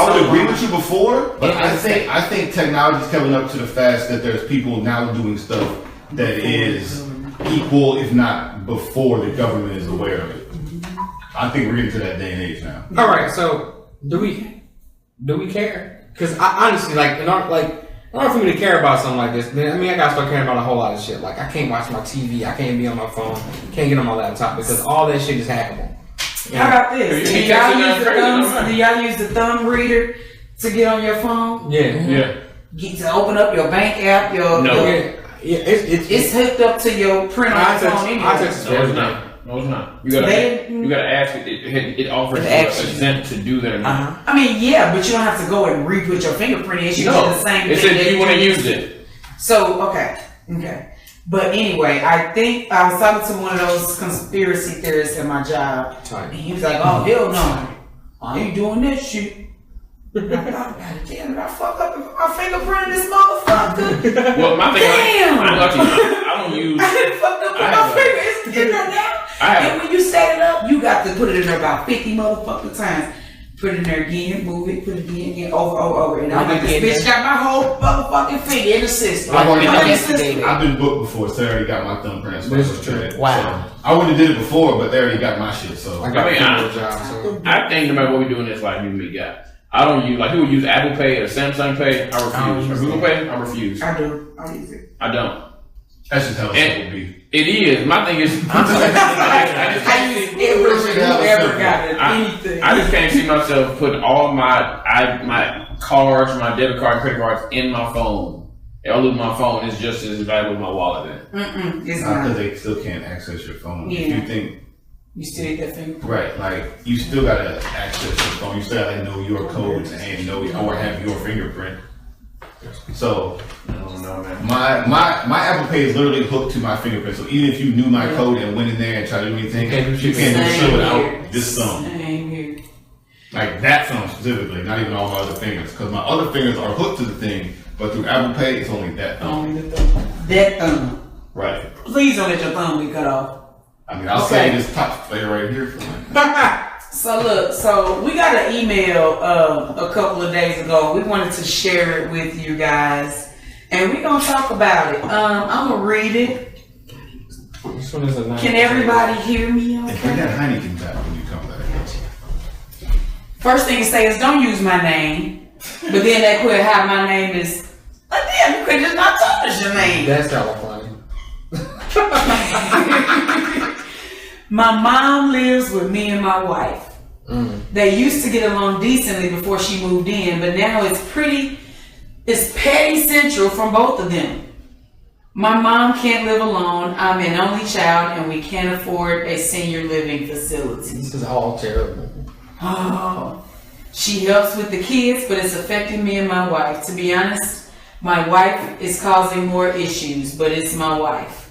would agree with you before, but I think technology's coming up to the fast that there's people now doing stuff that is equal, if not before the government is aware of it. I think we're getting to that day and age now. All right, so do we care? Because I honestly, in order for me to care about something like this, I gotta start caring about a whole lot of shit. Like, I can't watch my TV, I can't be on my phone, can't get on my laptop because all that shit is hackable. How about this? Do y'all use the thumb reader to get on your phone? Yeah. Get to open up your bank app. It's hooked up to your print on your phone anyway. No, it's not. You gotta ask it. It offers you an exempt to do that or not. But you don't have to go and re-put your fingerprint in. You do the same thing. It said you want to use it. So okay. But anyway, I think I was talking to one of those conspiracy theorists at my job, and he was like, "Oh hell no, I ain't doing that shit." I thought about it. Damn, did I fuck up my fingerprint in this motherfucker? Well, my thing, I don't use. I didn't fuck up my finger. It's in there now. And when you set it up, you got to put it in there about 50 motherfucking times. Put it in there again, move it, put it again, over. And I'm like, this bitch got my whole motherfucking finger in the system. I've been booked before, so they already got my thumbprint. Wow. So I wouldn't have did it before, but they already got my shit. So I think no matter what we do in this life, you and me got. I don't use, people use Apple Pay or Samsung Pay. I refuse. Or Google Pay, I refuse. I do. I use it. I don't. That's just how it would be. It is. My thing is, I use whoever got it. Anything. I just can't see myself putting all my cards, my debit card, credit cards in my phone. If I lose my phone, it's just as valuable as my wallet. It's not because they still can't access your phone. Yeah. If you think you still need that thing, right? Like you still gotta access your phone. You still gotta know your codes and or have your fingerprint. So I don't know, man. My Apple Pay is literally hooked to my fingerprint. So even if you knew my code and went in there and tried to do anything, you can't do shit without this thumb. Like that thumb specifically, not even all my other fingers, because my other fingers are hooked to the thing, but through Apple Pay, it's only that thumb. Only the thumb. That thumb. Right. Please don't let your thumb be cut off. I'll say this top player right here. So look, we got an email a couple of days ago. We wanted to share it with you guys, and we're gonna talk about it. I'm gonna read it. Can everybody hear me? Okay. Bring that Heineken tap when you come back. First thing to say is don't use my name, but then they put how my name is. Like, damn, you could just not tell us your name. That's kind of funny. My mom lives with me and my wife. They used to get along decently before she moved in, but now it's petty central from both of them. My mom can't live alone. I'm an only child and we can't afford a senior living facility. This is all terrible. Oh, she helps with the kids, but it's affecting me and my wife. To be honest, my wife is causing more issues, but it's my wife.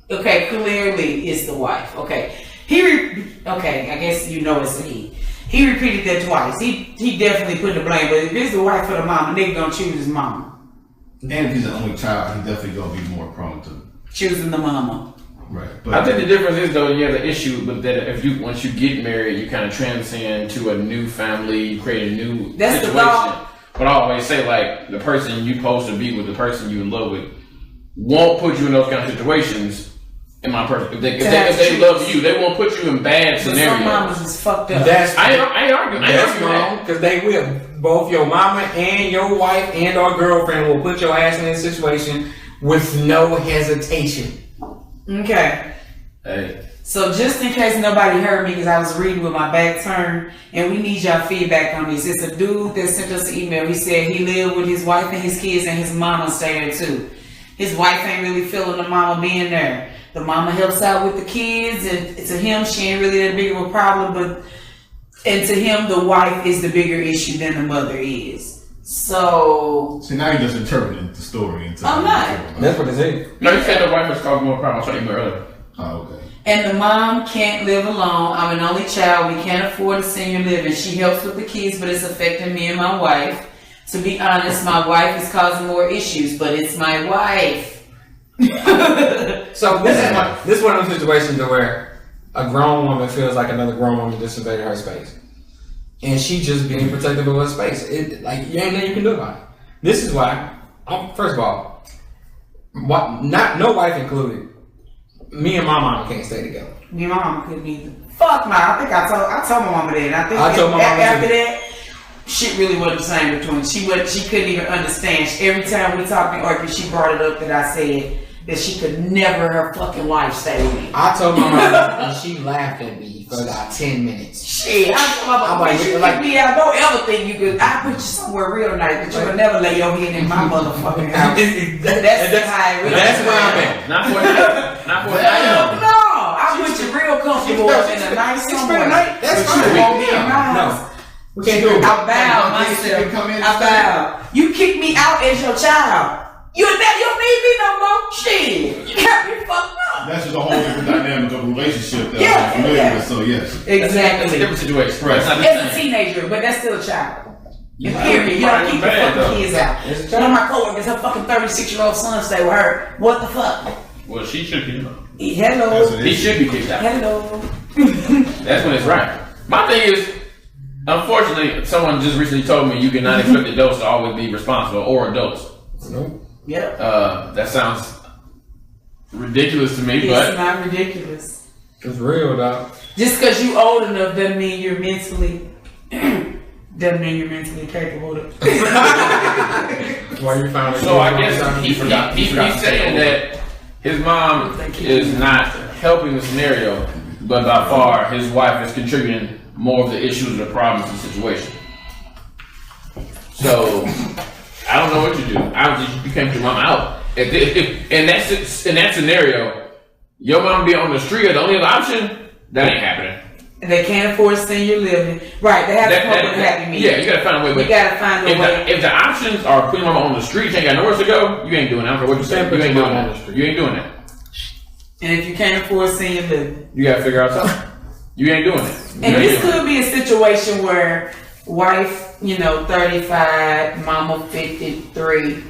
Okay, clearly it's the wife. Okay. I guess you know it's a he. He repeated that twice. He definitely put the blame, but if it's the wife or the mama, nigga gonna choose his mama. And if he's the only child, he definitely gonna be more prone to choosing the mama. Right. But I think the difference is though, you have the issue with that once you get married, you kind of transcend to a new family, you create a new situation. But I always say, like, the person you're supposed to be with, the person you're in love with, won't put you in those kind of situations. In my person, if they love you, they won't put you in bad scenarios. Some mamas is fucked up. I ain't arguing. That's wrong, because they will. Both your mama and your wife and or girlfriend will put your ass in this situation with no hesitation. Okay. Hey. So just in case nobody heard me, because I was reading with my back turned, and we need y'all feedback on this. It's a dude that sent us an email. He said he lived with his wife and his kids, and his mama stayed there too. His wife ain't really feeling the mama being there. The mama helps out with the kids, and to him, she ain't really that big of a problem. And to him, the wife is the bigger issue than the mother is. So now you're just interpreting the story. I'm not. That's what it is. No, you said the wife was causing more problems. I saw you earlier. Oh, okay. And the mom can't live alone. I'm an only child. We can't afford a senior living. She helps with the kids, but it's affecting me and my wife. To be honest, my wife is causing more issues, but it's my wife. So this is one of those situations where a grown woman feels like another grown woman just invaded her space, and she just being protective of her space. Like you ain't nothing you can do about it. This is why. First of all, no wife included. Me and my mama can't stay together. Me and my mama couldn't either. Fuck no. I think I told my mama that. And I think I told my mama after too. that, shit really wasn't the same between. She couldn't even understand. Every time we talked and argued, she brought it up that I said that she could never her fucking life stay with me. I told my mama, and she laughed at me for about 10 minutes. Shit, I told my mama, bitch, you kick me out. Don't ever think you could. I put you somewhere real nice, but you would never lay your head in my motherfucking house. That's how it really That's is. where I'm at. Not for that. Not for that. No, I put you real comfortable in a nice somewhere. That's But fine. you won't be in my house. We can't do it. I bow myself. I bow. You kick me out as your child. You don't need me no more. Shit. You got me fucked up. That's just a whole different dynamic of relationship that Yeah, I'm familiar yeah. with. So yes. That's a Exactly. different situation. Right. It's not the As a same. teenager, but that's still a child. You Period. You don't keep your bad, fucking though. kids out. It's a One of child. my coworkers, her fucking 36-year-old son stay with her. What the fuck? Well, she should be. Hello. That's an He issue. should be kicked out. Hello. That's when it's right. My thing is, unfortunately, someone just recently told me you cannot expect adults to always be responsible or adults. Nope. Yep. That sounds ridiculous to me, It's but not ridiculous. It's real, dog. Just because you old enough doesn't mean you're mentally capable of. Why you found it? so I guess he's saying that his mom is not helping the scenario, but by far his wife is contributing more of the issues, the problems, the situation. So I don't know what you do. You can't put your mom out. In that scenario, your mom be on the street, or the only other option, that ain't happening. And they can't afford senior living. Right, they have to come up with a happy medium. Yeah, you gotta find a way. You But gotta find a way. if the options are putting mama on the street, you ain't got nowhere to go, you ain't doing that. I don't care what you say. You ain't doing that. You ain't doing that. And if you can't afford senior living. You gotta figure out something. You ain't doing it. And this could be a situation where wife, 35, mama 53.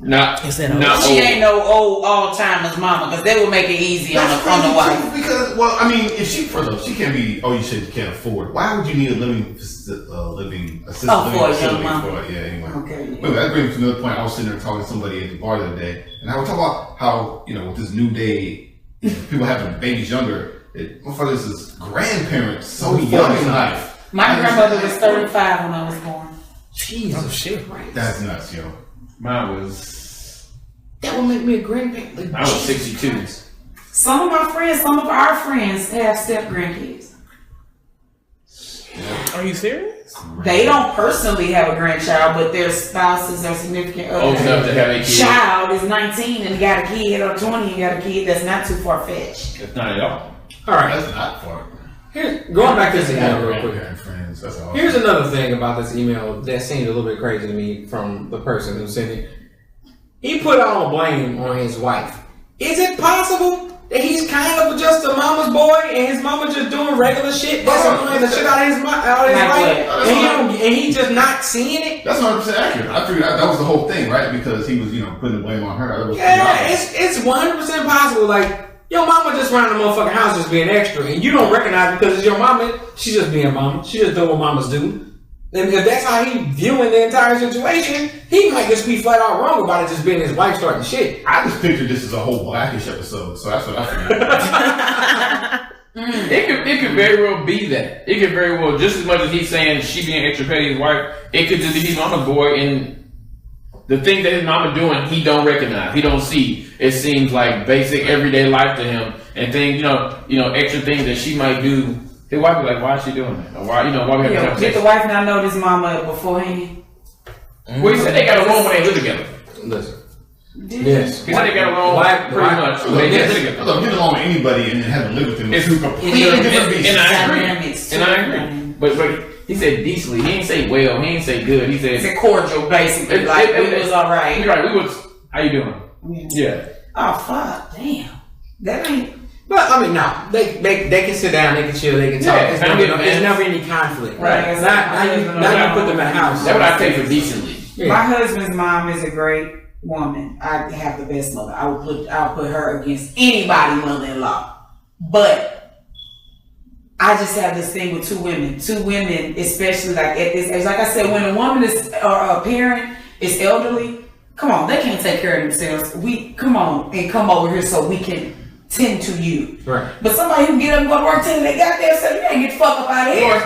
Not Is that not She old. ain't no old all-timers mama, because they will make it easy on That's the crazy wife. too, because, well, I mean, if she first off, she can't be. Oh, you said you can't afford. Why would you need a assisted living for a young facility mama. for? Yeah, anyway. Okay. But that brings me to another point. I was sitting there talking to somebody at the bar the other day, and I was talking about how with this new day, people having babies younger. Motherfuckers is grandparents so young in life. My grandmother was 35 when I was born. Jesus. Oh shit. That's nuts, yo. Mine was. That would make me a grandparent. I was 62. Some of our friends have step grandkids. Are you serious? They don't personally have a grandchild, but their spouses or significant Old enough other to have a kid. child is 19 and got a kid, or 20 and got a kid. That's not too far fetched. It's not at all. All right. That's not far. Going back to this email real quick. Grandparent friends. That's all. Here's another thing about this email that seemed a little bit crazy to me from the person who sent it. He put all the blame on his wife. Is it possible that he's kind of just a mama's boy and his mama just doing regular shit that's annoying the shit out of his wife, and he just not seeing it? That's 100% accurate. I figured that was the whole thing, right? Because he was, putting the blame on her. That was Yeah, it's 100% possible. Like, your mama just around the motherfucking house just being extra, and you don't recognize it because it's your mama. She just being mama. She just doing what mamas do. And if that's how he viewing the entire situation, he might just be flat out wrong about it just being his wife starting shit. I just pictured this as a whole Blackish episode, so that's what I figured. It could very well be that. It could very well, just as much as he's saying she being extra petty his wife, it could just be his mama's boy, and the thing that his mama doing, he don't recognize, he don't see. It seems like basic everyday life to him, and things, you know, extra things that she might do. His wife be like, why is she doing that? Or why we have to have Did the wife not know this mama beforehand? Well, he said they got along when they live together. Listen. Yes. He said they got along pretty much. They live together. Look, get along with anybody and have to live with them. It's completely different beasts. And I agree. But he said decently. He ain't say well. He ain't say good. He said cordial, basically. It was all right. You're right. We was. How you doing? Yeah. Oh fuck! Damn. That ain't. But I mean, no. They can sit down. They can chill. They can talk. Yeah, There's never any conflict. Right. Now you put them in the house. That's what I take for decently. Yeah. My husband's mom is a great woman. I have the best mother. I'll put her against anybody mother-in-law. But I just have this thing with two women, especially like at this age. Like I said, when a woman is or a parent is elderly, come on, they can't take care of themselves. Come over here so we can tend to you. Right. But somebody who get up and go to work tending they goddamn self, you can't get the fuck up out of here.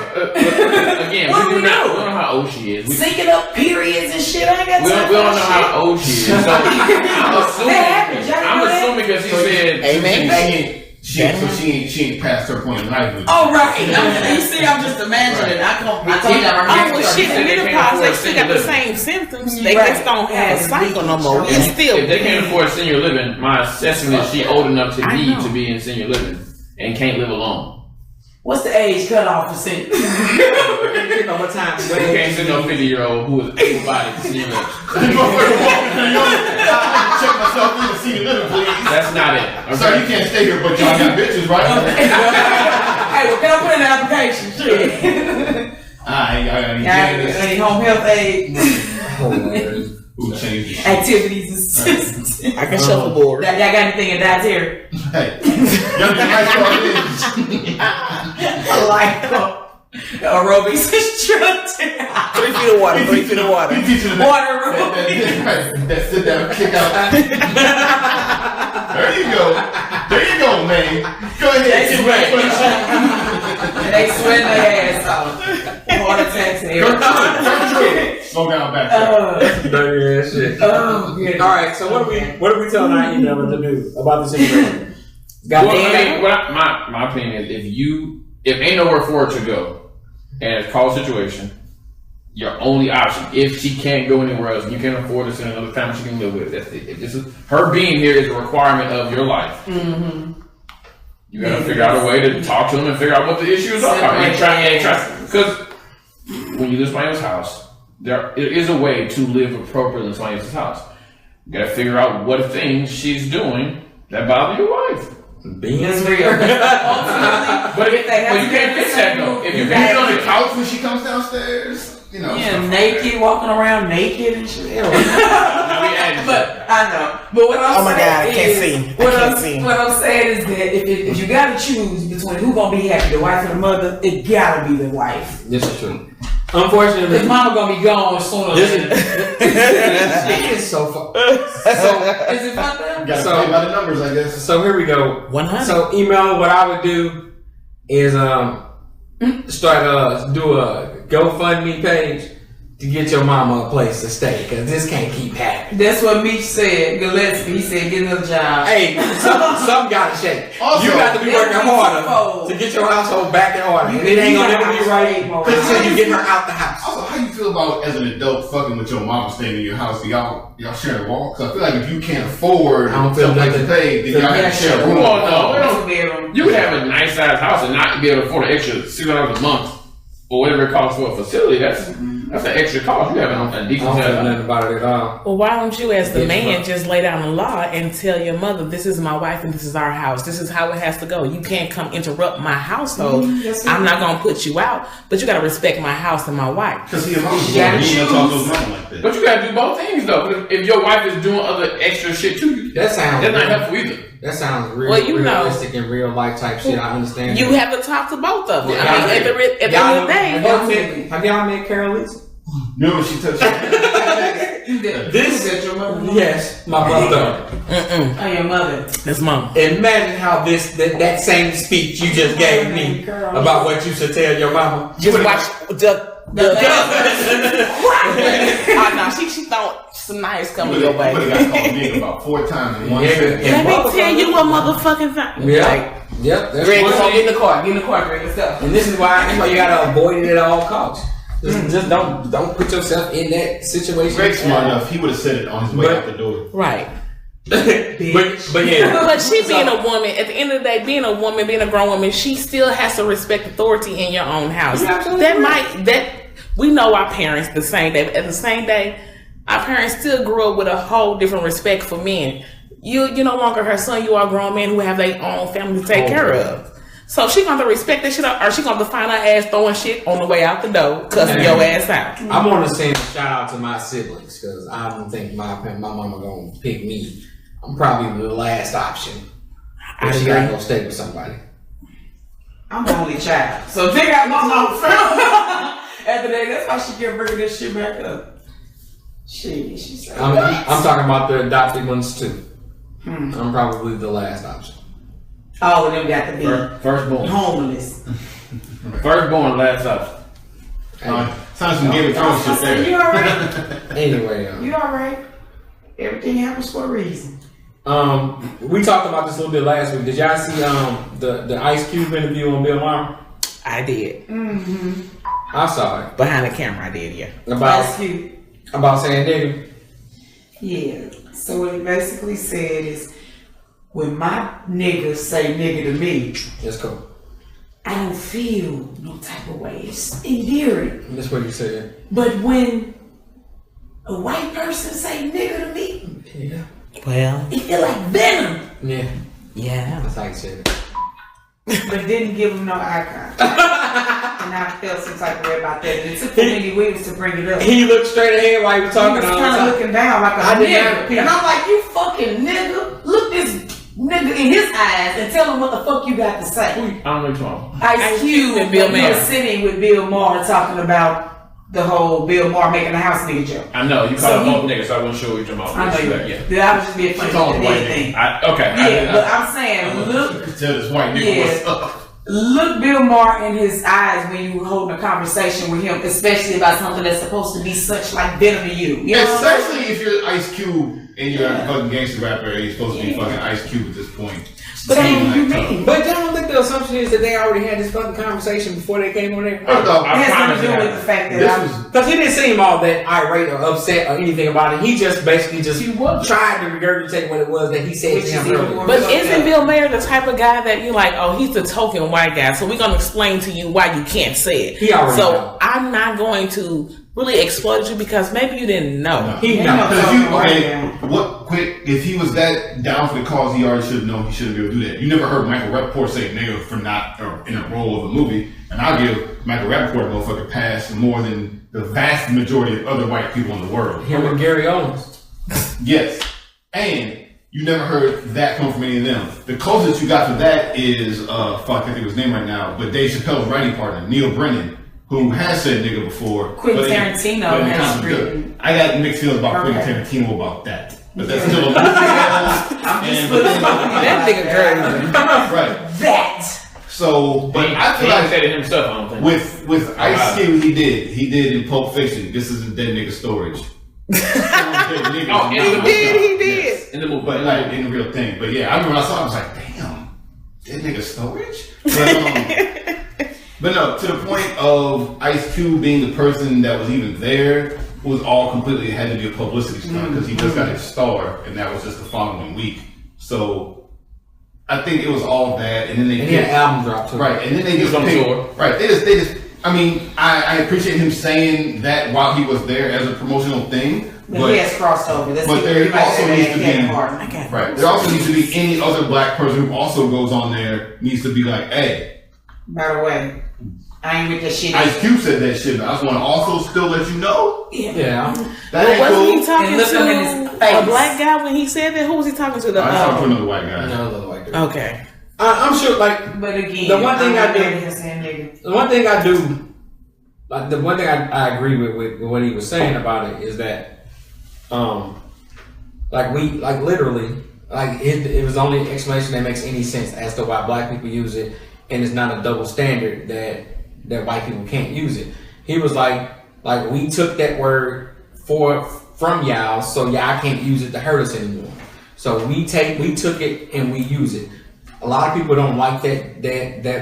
Again, What we do? don't know how old she is. Sinking up periods and shit. I ain't got time we for don't know that how old she is. So I'm assuming because he said Amen. She ain't past her point in life. Oh right, you see, I'm just imagining. I told you Oh, well, shit, said in they menopause, can't they afford still got the senior same symptoms. They Right. just don't have a cycle no more. It's still. if they can't afford senior living, my assessment is she old enough to I need know. to be in senior living and can't live alone. What's the age cutoff for senior? You know what time? You can't send no 50-year-old who is able-bodied to senior living. Check myself in to see the living, please. That's not it. Okay? Sir, you can't stay here, but y'all got bitches, right? Hey, well, can I put in an application? Shit. I Any home health aid Who changed the shit? activities assistance? I can shuffleboard. Y'all got anything in dietary? Hey, y'all get nice started. I like aerobics instructor. 3 feet of water. 3 feet of water. You teaching them Water aerobics. that sit down, kick out. There you go, man. Go ahead. They sweat. They sweating their ass off. Heart attacks and everything. Slow down back there. Dirty ass shit. Oh, good. All right. So what are we telling our emailer to do about this situation? Well, I mean, my opinion is if ain't nowhere for her to go and it's a call situation, your only option, if she can't go anywhere else, you can't afford to send another family she can live with. That's it. If this is her being here is a requirement of your life. Mm-hmm. You gotta figure out a way to talk to them and figure out what the issues are. And try because when you live in somebody else's house, there is a way to live appropriately in somebody else's house. You gotta figure out what things she's doing that bother your wife. That's real. But you can't fix that though. If you Being can't on the couch when she comes downstairs, you know. Yeah, naked, walking around naked and shit. But I know. But what I'm Oh my God, I can't saying see. I can't see. What I'm saying is that if you gotta choose between who gonna be happy, the wife or the mother, it gotta be the wife. This is true. Unfortunately, His mama gonna be gone sooner. It is so far. Is it fucked up? Gotta play by the numbers, I guess. So here we go. 100. So email. What I would do is start do a GoFundMe page to get your mama a place to stay because this can't keep happening. That's what Meech said. Gillespie, he said, get another job. Hey, some gotta shake. Also, you got to be working harder to get your household back in order. And it ain't gonna never be right until you get her out the house. Also, how you feel about as an adult fucking with your mom staying in your house? Y'all share a wall? Because I feel like if you can't afford I don't feel something nothing. to pay, then y'all have to share a room. Well, no, you could have a nice sized house and not be able to afford an extra $600 a month or whatever it costs for a facility. That's an extra cost. You have a decent I don't feel size. nothing about it at all. Well, why don't you, as the Yes, man, ma'am. just lay down the law and tell your mother, this is my wife and this is our house. This is how it has to go. You can't come interrupt my household. Yes, I'm not going to put you out, but you got to respect my house and my wife. Because he a mom. You gotta You don't talk to his mom like that. But you gotta do both things though. If your wife is doing other extra shit too, That sounds that's not helpful either. That sounds real, Well, you know. realistic and real life type shit. I understand. You have to talk to both of them. Yeah, I mean, at the end of the day, have y'all met Carol Lisa? Remember she touched This is your mother? Yes, my brother. Oh, your mother. it's mom. Imagine how that same speech you just gave me about what you should tell your mama. Just watch Oh no, she thought some nice coming your way. You got called nigga about 4 times in one sentence. Let me tell you what motherfucking thing. Yeah. Yep. That's Greg, one come on, thing. get in the car, Greg, let's go. And this is why you gotta avoid it at all costs. Just don't put yourself in that situation. Greg's smart enough. He would have said it on his way out the door. Right. but yeah. But she being a woman, at the end of the day, being a woman, being a grown woman, she still has to respect authority in your own house. We know our parents the same day, but at the same day, our parents still grew up with a whole different respect for men. You're no longer her son, you are grown men who have their own family to take care of. So she gonna respect that shit, or she gonna find her ass throwing shit on the way out the door, cussing your ass out. I want to send a shout out to my siblings because I don't think my mama gonna pick me. I'm probably the last option. But she gotta go stay with somebody. I'm the only child, so take out my mama. After that, that's why she kept bringing this shit back up. She said, I'm talking about the adopted ones too. I'm probably the last option. all of them got to be Firstborn. homeless. Firstborn, last option. Sounds some Game of Thrones shit there. You alright? Anyway, You alright? Everything happens for a reason. we talked about this a little bit last week. Did y'all see the Ice Cube interview on Bill Maher? I did. I saw it. Behind the camera, I did, yeah. That's cute. About saying nigga. Yeah. So what he basically said is, when my niggas say nigga to me, That's cool. I don't feel no type of way. It's endearing. That's what you said. But when a white person say nigga to me, Yeah. Well, it feel like venom. Yeah. yeah. That's how you said it. But didn't give him no eye contact. And I felt some type of way about that. And it took Wendy Williams to bring it up. He looked straight ahead while he was He talking was all the kind of time. looking down like a I did nigga. not- And I'm like, you fucking nigga. Look this nigga in his eyes and tell him what the fuck you got to say. I don't know which one. Ice Cube and Bill when he Maher. was sitting with Bill Maher talking about the whole Bill Maher making the house nigga joke. I know, you So called he- both niggas, so I wasn't sure which one. I know you. Yeah. Yeah, I was just being She funny called with him white anything. Okay. Yeah, but I'm saying, look, Tell this white nigga Yeah. what's up. look Bill Maher in his eyes when you holding a conversation with him, especially about something that's supposed to be such like venom to you. You know what I'm saying? Especially if you're Ice Cube and you're a fucking gangster rapper and you're supposed to be fucking Ice Cube at this point. But ain't you Like, mean? But y'all don't think the assumption is that they already had this fucking conversation before they came on there? First off, It has promise nothing to do you with the fact that this I was Because he didn't seem all that irate or upset or anything about it. He just basically tried to regurgitate what it was that he said Which to is him even earlier. more- But Yeah. isn't Bill Maher the type of guy that you're like, oh, he's the token white guy, so we're going to explain to you why you can't say it. He already So know. I'm not going to really exploit you because maybe you didn't know. He Ain't know. no Because you, fucking white okay, guy. what, quick, if he was that down for the cause, he already should have known he shouldn't be able to do that. You never heard Michael Rappaport say nigga for not, or in a role of a movie, and I'll give Michael Rappaport a motherfucking pass more than the vast majority of other white people in the world. Him and Gary Owens. Yes. And you never heard that come from any of them. The closest you got to that is, fuck, I can't think of his name right now, but Dave Chappelle's writing partner, Neil Brennan, who has said nigga before. Quentin but in- Tarantino but in has terms of written- good. I got mixed feelings about Okay. Quentin Tarantino about that. But that's still a movie. I'm just putting That nigga crazy. Right. that. So, but I feel he like said it himself, I don't think. with Ice Cube, he did in Pulp Fiction. This isn't dead nigga storage. Oh, He did. Yes. in the movie. But like in the real thing. But yeah, I remember when I saw it, I was like, damn, that nigga storage? But no, to the point of Ice Cube being the person that was even there was all completely had to be a publicity stunt because he just got his star and that was just the following week. So I think it was all that, and then they And he had an album drop too. right, and then they just on picked- tour. right. They just. I mean, I appreciate him saying that while he was there as a promotional thing, But he has crossed over. Let's but keep there everybody also say needs that to Kevin be Martin. Okay. right. There also needs to be any other black person who also goes on there needs to be like, hey, By the way, I ain't with that shit. Ice Cube said that shit. But I just want to also still let you know Yeah. that But ain't wasn't cool. he talking And look him in his to face. a black guy when he said that? Who was he talking to? I talked to another white guy. No, no, like that. Okay. I'm sure, like, But again, The one thing I'm I do- not here saying nigga. the one thing I do, like, the one thing I agree with what he was saying about it is that, literally, it was the only explanation that makes any sense as to why black people use it, and it's not a double standard that white people can't use it. He was like we took that word from y'all, so y'all can't use it to hurt us anymore. So we took it and we use it. A lot of people don't like that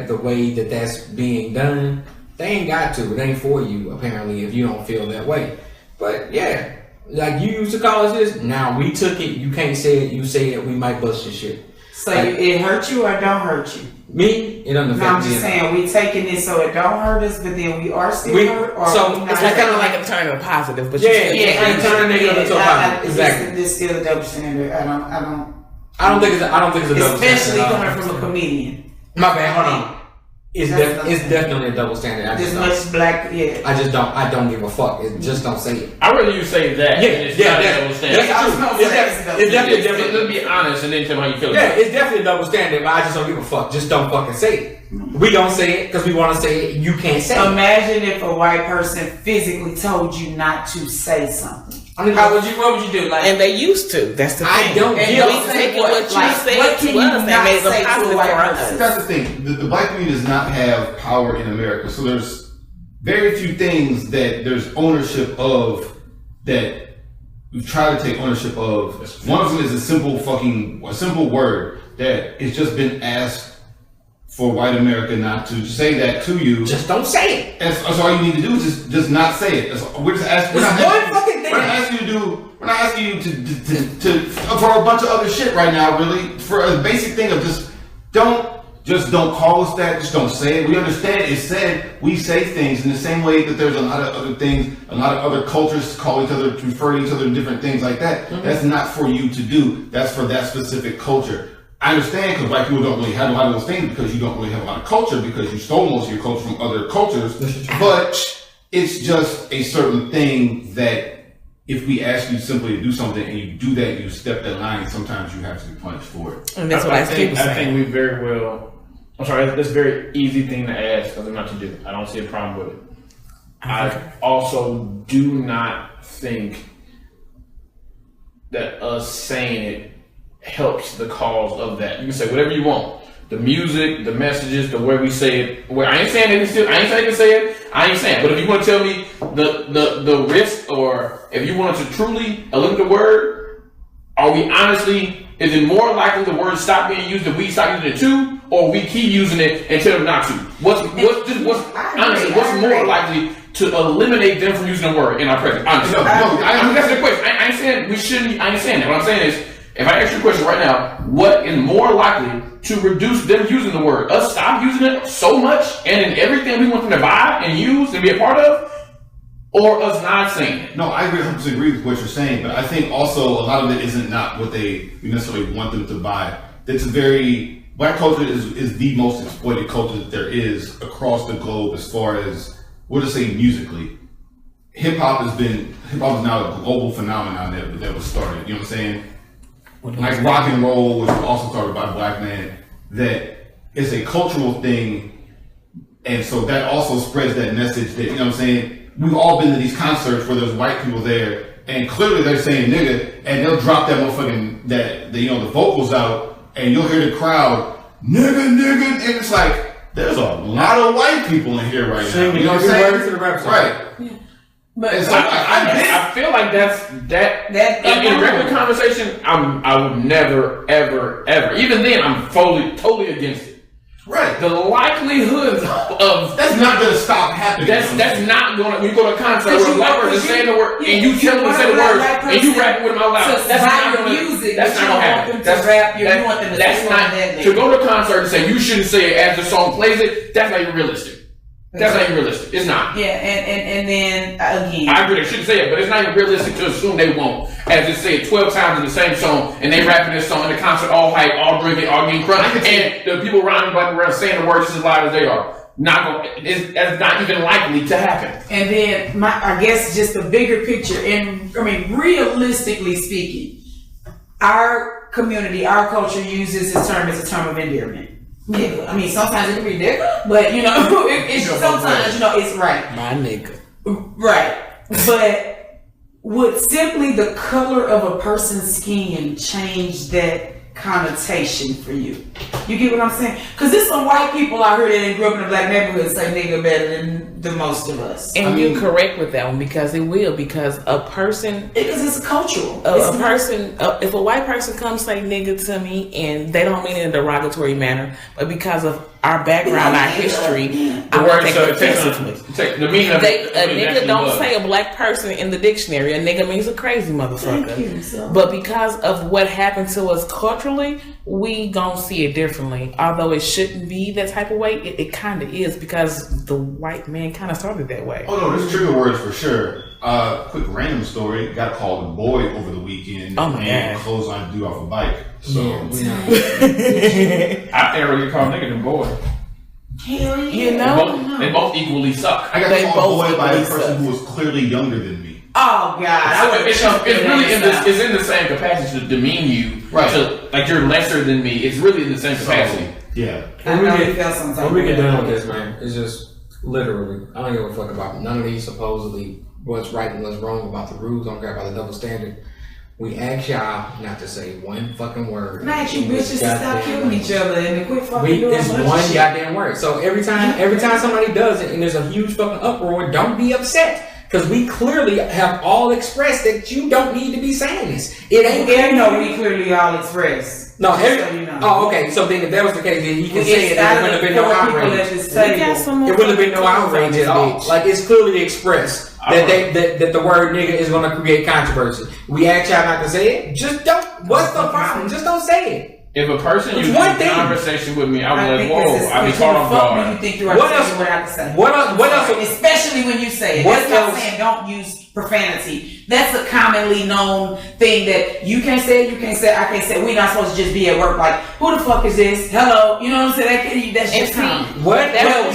the way that's being done. They ain't got to. It ain't for you, apparently, if you don't feel that way. But yeah, like you used to call us this. Now we took it. You can't say it. You say it. We might bust your shit. So it hurt you or don't hurt you? Me? It doesn't affect me. No, I'm just saying we taking it so it don't hurt us, but then we are still hurt. Or so it's like kind of like a turn to the positive, but yeah, turn a negative into a positive. Exactly. This is still a double standard. I don't think it's a double standard. Especially coming from a comedian. My bad. Hold on. It's definitely a double standard. I just much black. Yeah. I don't give a fuck. Just don't say it. I'd rather you say that. It's not a double standard. It's definitely. Let's be honest and then tell me how you feel. Yeah, it's definitely a double standard, but I just don't give a fuck. Just don't fucking say it. We don't say it because we want to say it. You can't say it. Imagine if a white person physically told you not to say something. What would you do? Like, and they used to. That's the thing. I don't and give we taking what you said to us and made it a positive for us. That's the thing. The black community does not have power in America, so there's very few things that there's ownership of that we've tried to take ownership of. One of them is a simple word that it's just been asked for white America not to say that to you. Just don't say it. That's all you need to do is just not say it. We're just asking. We're not asking you to for a bunch of other shit right now. Really, for a basic thing of just don't call us that. Just don't say it. We understand it's said. We say things in the same way that there's a lot of other things. A lot of other cultures call each other, refer to each other in different things like that. Mm-hmm. That's not for you to do. That's for that specific culture. I understand because white people don't really have a lot of those things because you don't really have a lot of culture because you stole most of your culture from other cultures. But it's just a certain thing that if we ask you simply to do something and you do that, you step that line, sometimes you have to be punished for it. And that's what I think we very well. I'm sorry, that's a very easy thing to ask other not to do. I don't see a problem with it. I also do not think that us saying it helps the cause of that. You can say whatever you want. The music, the messages, the way we say it. Well, I ain't saying it. I ain't saying to say it. I ain't saying it. But if you want to tell me the risk, or if you want to truly eliminate the word, are we honestly? Is it more likely the word stop being used if we stop using it too, or we keep using it and tell them not to? What's more likely to eliminate them from using the word in our presence? Honestly, that's the question. I ain't saying we shouldn't. I ain't saying that. What I'm saying is, if I ask you a question right now, what is more likely to reduce them using the word? Us stop using it so much and in everything we want them to buy and use and be a part of? Or us not saying it? No, I 100% agree with what you're saying, but I think also a lot of it isn't not what we necessarily want them to buy. It's black culture is the most exploited culture that there is across the globe as far as, we'll just say musically. Hip hop is now a global phenomenon that was started, you know what I'm saying? Like rock and roll was also started by a black man, that it's a cultural thing, and so that also spreads that message that, you know what I'm saying, we've all been to these concerts where there's white people there, and clearly they're saying nigga, and they'll drop that motherfucking, the vocals out, and you'll hear the crowd, nigga, and it's like, there's a lot of white people in here right now. You know what I'm saying? Right. Yeah. But so I feel like that's in regular conversation, I would never, ever, even then, I'm totally against it. Right. The likelihood of that's not going to stop happening. That's not going to. When you go to a concert where a black person is saying the word and you tell them to say the word and you rap with them out loud, that's not going to happen. That's not to go to a concert and say you shouldn't say it as the song plays it. That's not even realistic. That's not even realistic. It's not. Yeah, and then again, I agree. They shouldn't say it, but it's not even realistic to assume they won't. As they say it 12 times in the same song, and they rapping this song in the concert, all hype, all drinking, all getting crunk, and the people around saying the words just as loud as they are. That's not even likely to happen. And then I guess just the bigger picture, and I mean, realistically speaking, our community, our culture uses this term as a term of endearment. Nigga. I mean, sometimes it can be nigga, but it's sometimes it's right. My nigga. Right. But would simply the color of a person's skin change that connotation for you. You get what I'm saying? Because there's some white people out here that ain't grew up in a black neighborhood say nigga better than the most of us. And you're correct with that one because it will. Because a person, because it's cultural. If a white person comes say nigga to me and they don't mean it in a derogatory manner, but because of our background, our history, the word the meaning of a nigga don't say a black person in the dictionary. A nigga means a crazy motherfucker. But because of what happened to us culturally, we gonna see it differently. Although it shouldn't be that type of way, it kind of is because the white man kind of started that way. Oh no, there's trigger words for sure. Quick random story. Got called a boy over the weekend. Oh my and God. clothes on do off a bike. So I never really call nigga them boy. Hell yeah. You know, They both equally suck. I got called boy by a person who was clearly younger than me. Oh God! It's really in the same capacity to demean you. Right. To, like you're lesser than me. It's really in the same capacity. Yeah. When we get done with this, man, it's just literally, I don't give a fuck about none of these supposedly what's right and what's wrong about the rules. I don't care about the double standard. We ask y'all not to say one fucking word. Not you bitches to stop killing each other and to quit fucking doing it's one goddamn word. So every time somebody does it and there's a huge fucking uproar, don't be upset. Because we clearly have all expressed that you don't need to be saying this. It ain't. We clearly all express. No, oh, okay. So then, if that was the case, then he can say it. There wouldn't have been no outrage. It wouldn't have been no outrage at all. Like it's clearly expressed that the word nigga is going to create controversy. We ask y'all not to say it. Just don't. What's the problem? Just don't say it. If a person uses a conversation with me, I would be like, whoa, I'd be caught off guard. What else? Especially when you say it. That's not saying don't use profanity. That's a commonly known thing that you can't say, I can't say. We're not supposed to just be at work like, who the fuck is this? Hello, you know what I'm saying? That's just common.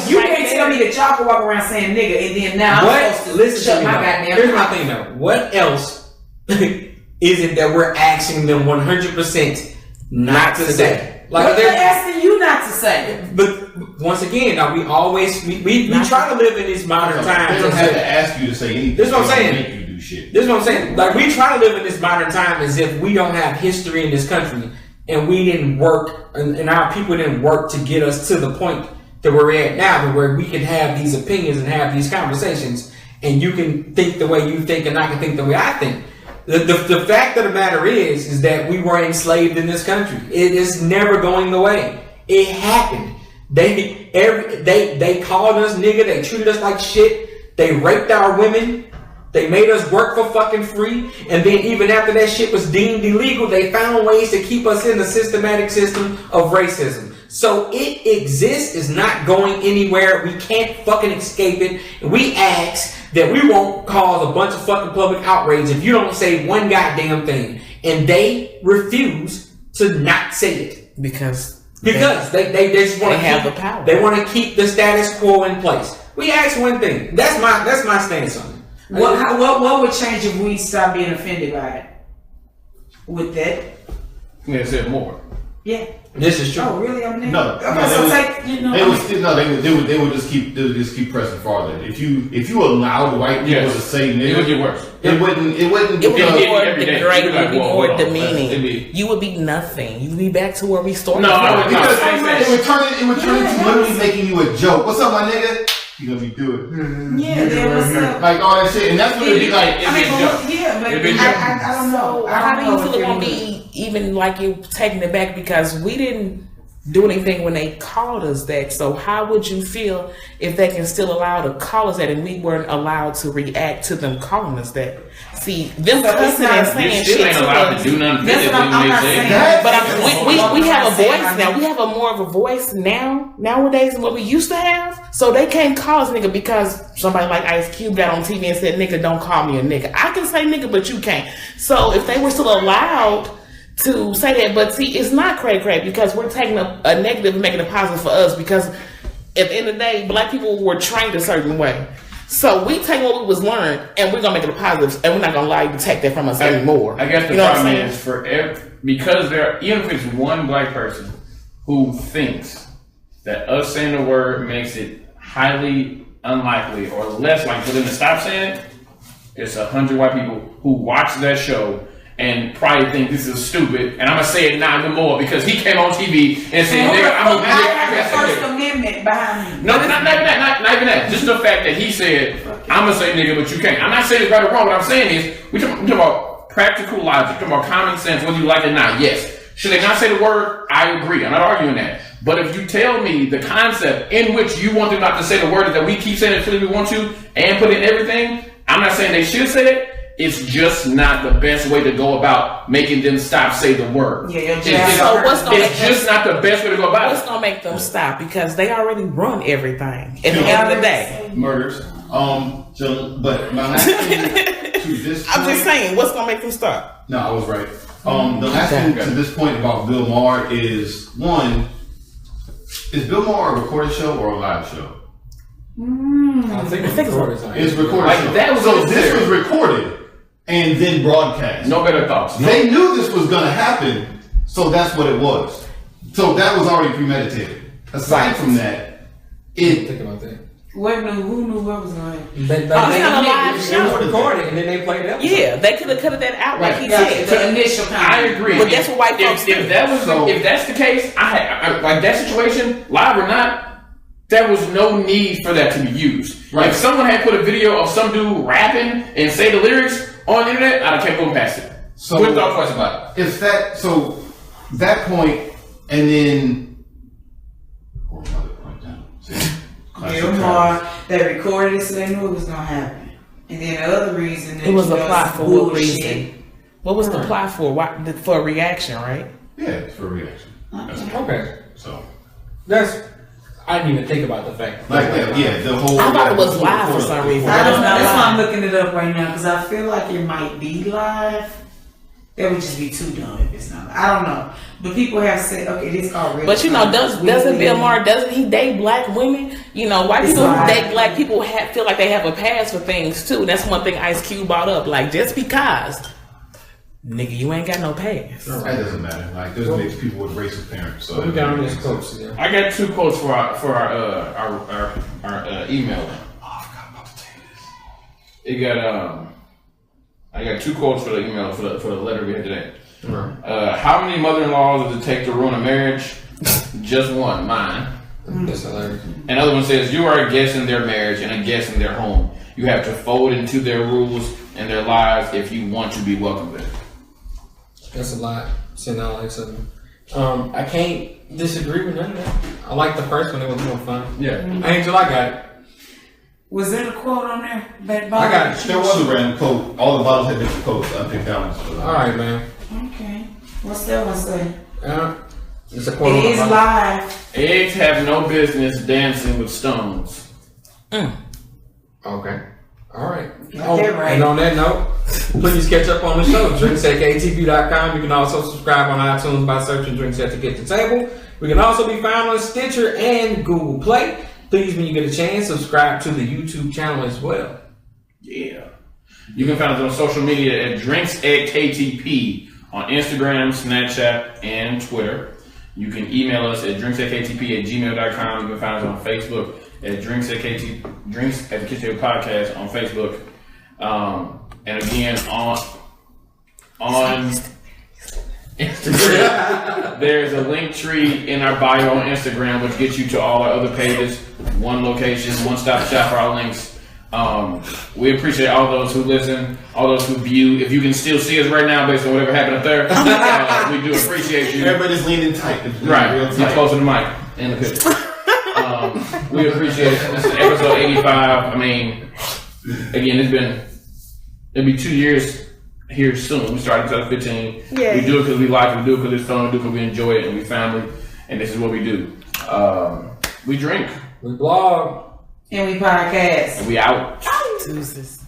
You can't tell me that y'all can walk around saying nigga and then now I'm supposed to shut my goddamn mouth. Here's my thing though. What else is it that we're asking them 100% not to say? Like what they're asking you not to say. But once again, now we try to live in these modern times. They don't have to ask you to say anything. This is what I'm saying. Make you do shit. This is what I'm saying. Like we try to live in this modern time as if we don't have history in this country and we didn't work and our people didn't work to get us to the point that we're at now, where we can have these opinions and have these conversations, and you can think the way you think and I can think the way I think. The fact of the matter is that we were enslaved in this country. It is never going away. It happened. They called us nigga. They treated us like shit. They raped our women. They made us work for fucking free. And then even after that shit was deemed illegal, they found ways to keep us in the systematic system of racism. So it exists. It's not going anywhere. We can't fucking escape it. And we ask that we won't cause a bunch of fucking public outrage if you don't say one goddamn thing. And they refuse to not say it. Because they just want to have the power. They want to keep the status quo in place. We ask one thing. That's my stance on it. What would change if we stop being offended by it? With that? Yeah, said more. Yeah. This is true. Oh, really? No. They would just keep pressing farther. If you allow the white people to say nigga, it would get worse. It wouldn't be more degrading. It would be more demeaning. You would be nothing. You would be back to where we started. Because it would turn into literally making you a joke. What's up, my nigga? You gonna be doing like all that shit, and that's what it'd be like. I don't know. How do you feel it won't be even like you taking it back because we didn't do anything when they called us that? So how would you feel if they can still allow to call us that and we weren't allowed to react to them calling us that? See, them cussing and saying shit ain't allowed to do nothing. But we have a voice now. We have a more of a voice nowadays than what we used to have. So they can't call us nigga because somebody like Ice Cube got on TV and said, nigga, don't call me a nigga. I can say nigga, but you can't. So if they were still allowed to say that, but see, it's not cray because we're taking a negative and making it positive for us because at the end of the day, black people were trained a certain way. So we take what we was learned and we're gonna make it a positive, and we're not gonna allow you to take that from us anymore. I guess the problem is because even if it's one black person who thinks that us saying the word makes it highly unlikely or less likely for them to stop saying it, it's 100 white people who watch that show and probably think this is stupid, and I'm gonna say it now even more because he came on TV and said, "Nigga, I'm a I have the First Amendment behind me." No, not even that. Just the fact that he said, "I'm gonna say nigga, but you can't." I'm not saying it's right or wrong. What I'm saying is, we're talking about practical logic, talking about common sense, whether you like it or not. Yes, should they not say the word? I agree. I'm not arguing that. But if you tell me the concept in which you want them not to say the word that we keep saying it we want to, and put in everything, I'm not saying they should say it. It's just not the best way to go about making them stop say the word. Yeah, it's just not the best way to go about it. What's gonna make them stop? Because they already run everything at the end of the day. Murders. But my last thing to this point, I'm just saying, what's gonna make them stop? No, I was right. The last thing to this point about Bill Maher is one. Is Bill Maher a recorded show or a live show? I think it's recorded. It's recorded. Like, that was so this was recorded and then broadcast. No better thoughts. No. They knew this was going to happen, so that's what it was. So that was already premeditated. Aside from that, think about that. Who knew what was going to happen? They on a live it show. was recorded and then they played it. Yeah, they could have cut that out like he said. The initial comment. I agree. But that's what white folks do. If that's the case, I like that situation, live or not. There was no need for that to be used. Right. If someone had put a video of some dude rapping and say the lyrics on the internet, I'd have kept going past it. So wouldn't thought twice about it. If that, so that point, and then Bill Maher, they recorded it so they knew it was gonna happen. And then the other reason It was a plot for what reason? What was the plot for? Why, for a reaction, right? Yeah, it's for a reaction. Okay. So That's. I didn't even think about the fact. like that, yeah. The whole. I thought it was live for some reason. I don't know. That's why I'm looking it up right now because I feel like it might be live. That would just be too dumb if it's not. I don't know. But people have said, okay, this called real. But you know, doesn't Bill Maher, doesn't he date black women? You know, white people who date black people feel like they have a pass for things too. That's one thing Ice Cube brought up. Like, just because, nigga, you ain't got no pass. That doesn't matter. Like, there's mixed people with racist parents. So We got on these quotes. Yeah. I got 2 quotes for our email. Oh, I forgot about to tell It you this. got I got 2 quotes for the email for the letter we had today. Right. How many mother-in-laws does it take to ruin a marriage? Just one, mine. That's hilarious. Another one says, you are a guest in their marriage and a guest in their home. You have to fold into their rules and their lives if you want to be welcome there. That's a lot. Saying I like something. I can't disagree with none of that. I like the first one. It was more fun. Yeah. Angel, I got it. Was there a quote on there? I got it. There was a random quote. All the bottles had different quotes. I picked that one. All right, man. Okay. What's that one say? It's a quote. It is live. Eggs have no business dancing with stones. Okay. All right. Got that right. And on that note, please catch up on the show. drinks@ktp.com. You can also subscribe on iTunes by searching Drinks at the Kitchen Table. We can also be found on Stitcher and Google Play. Please, when you get a chance, subscribe to the YouTube channel as well. Yeah. You can find us on social media at drinks@ktp on Instagram, Snapchat, and Twitter. You can email us at drinks@ktp@gmail.com. You can find us on Facebook at Drinks at the Kitchen Table Podcast on Facebook. And again, on Instagram, there's a link tree in our bio on Instagram, which gets you to all our other pages. One location, one-stop shop for our links. We appreciate all those who listen, all those who view. If you can still see us right now based on whatever happened up there, we do appreciate you. Everybody's leaning tight. Right, Real you're tight. close to the mic and the picture. We appreciate it. This is episode 85. I mean, again, it'll be 2 years here soon. We started 2015. Yeah. We do it because we like it. We do it because it's fun. We do it because we enjoy it and we family. And this is what we do. We drink. We blog. And we podcast. And we out. Deuces.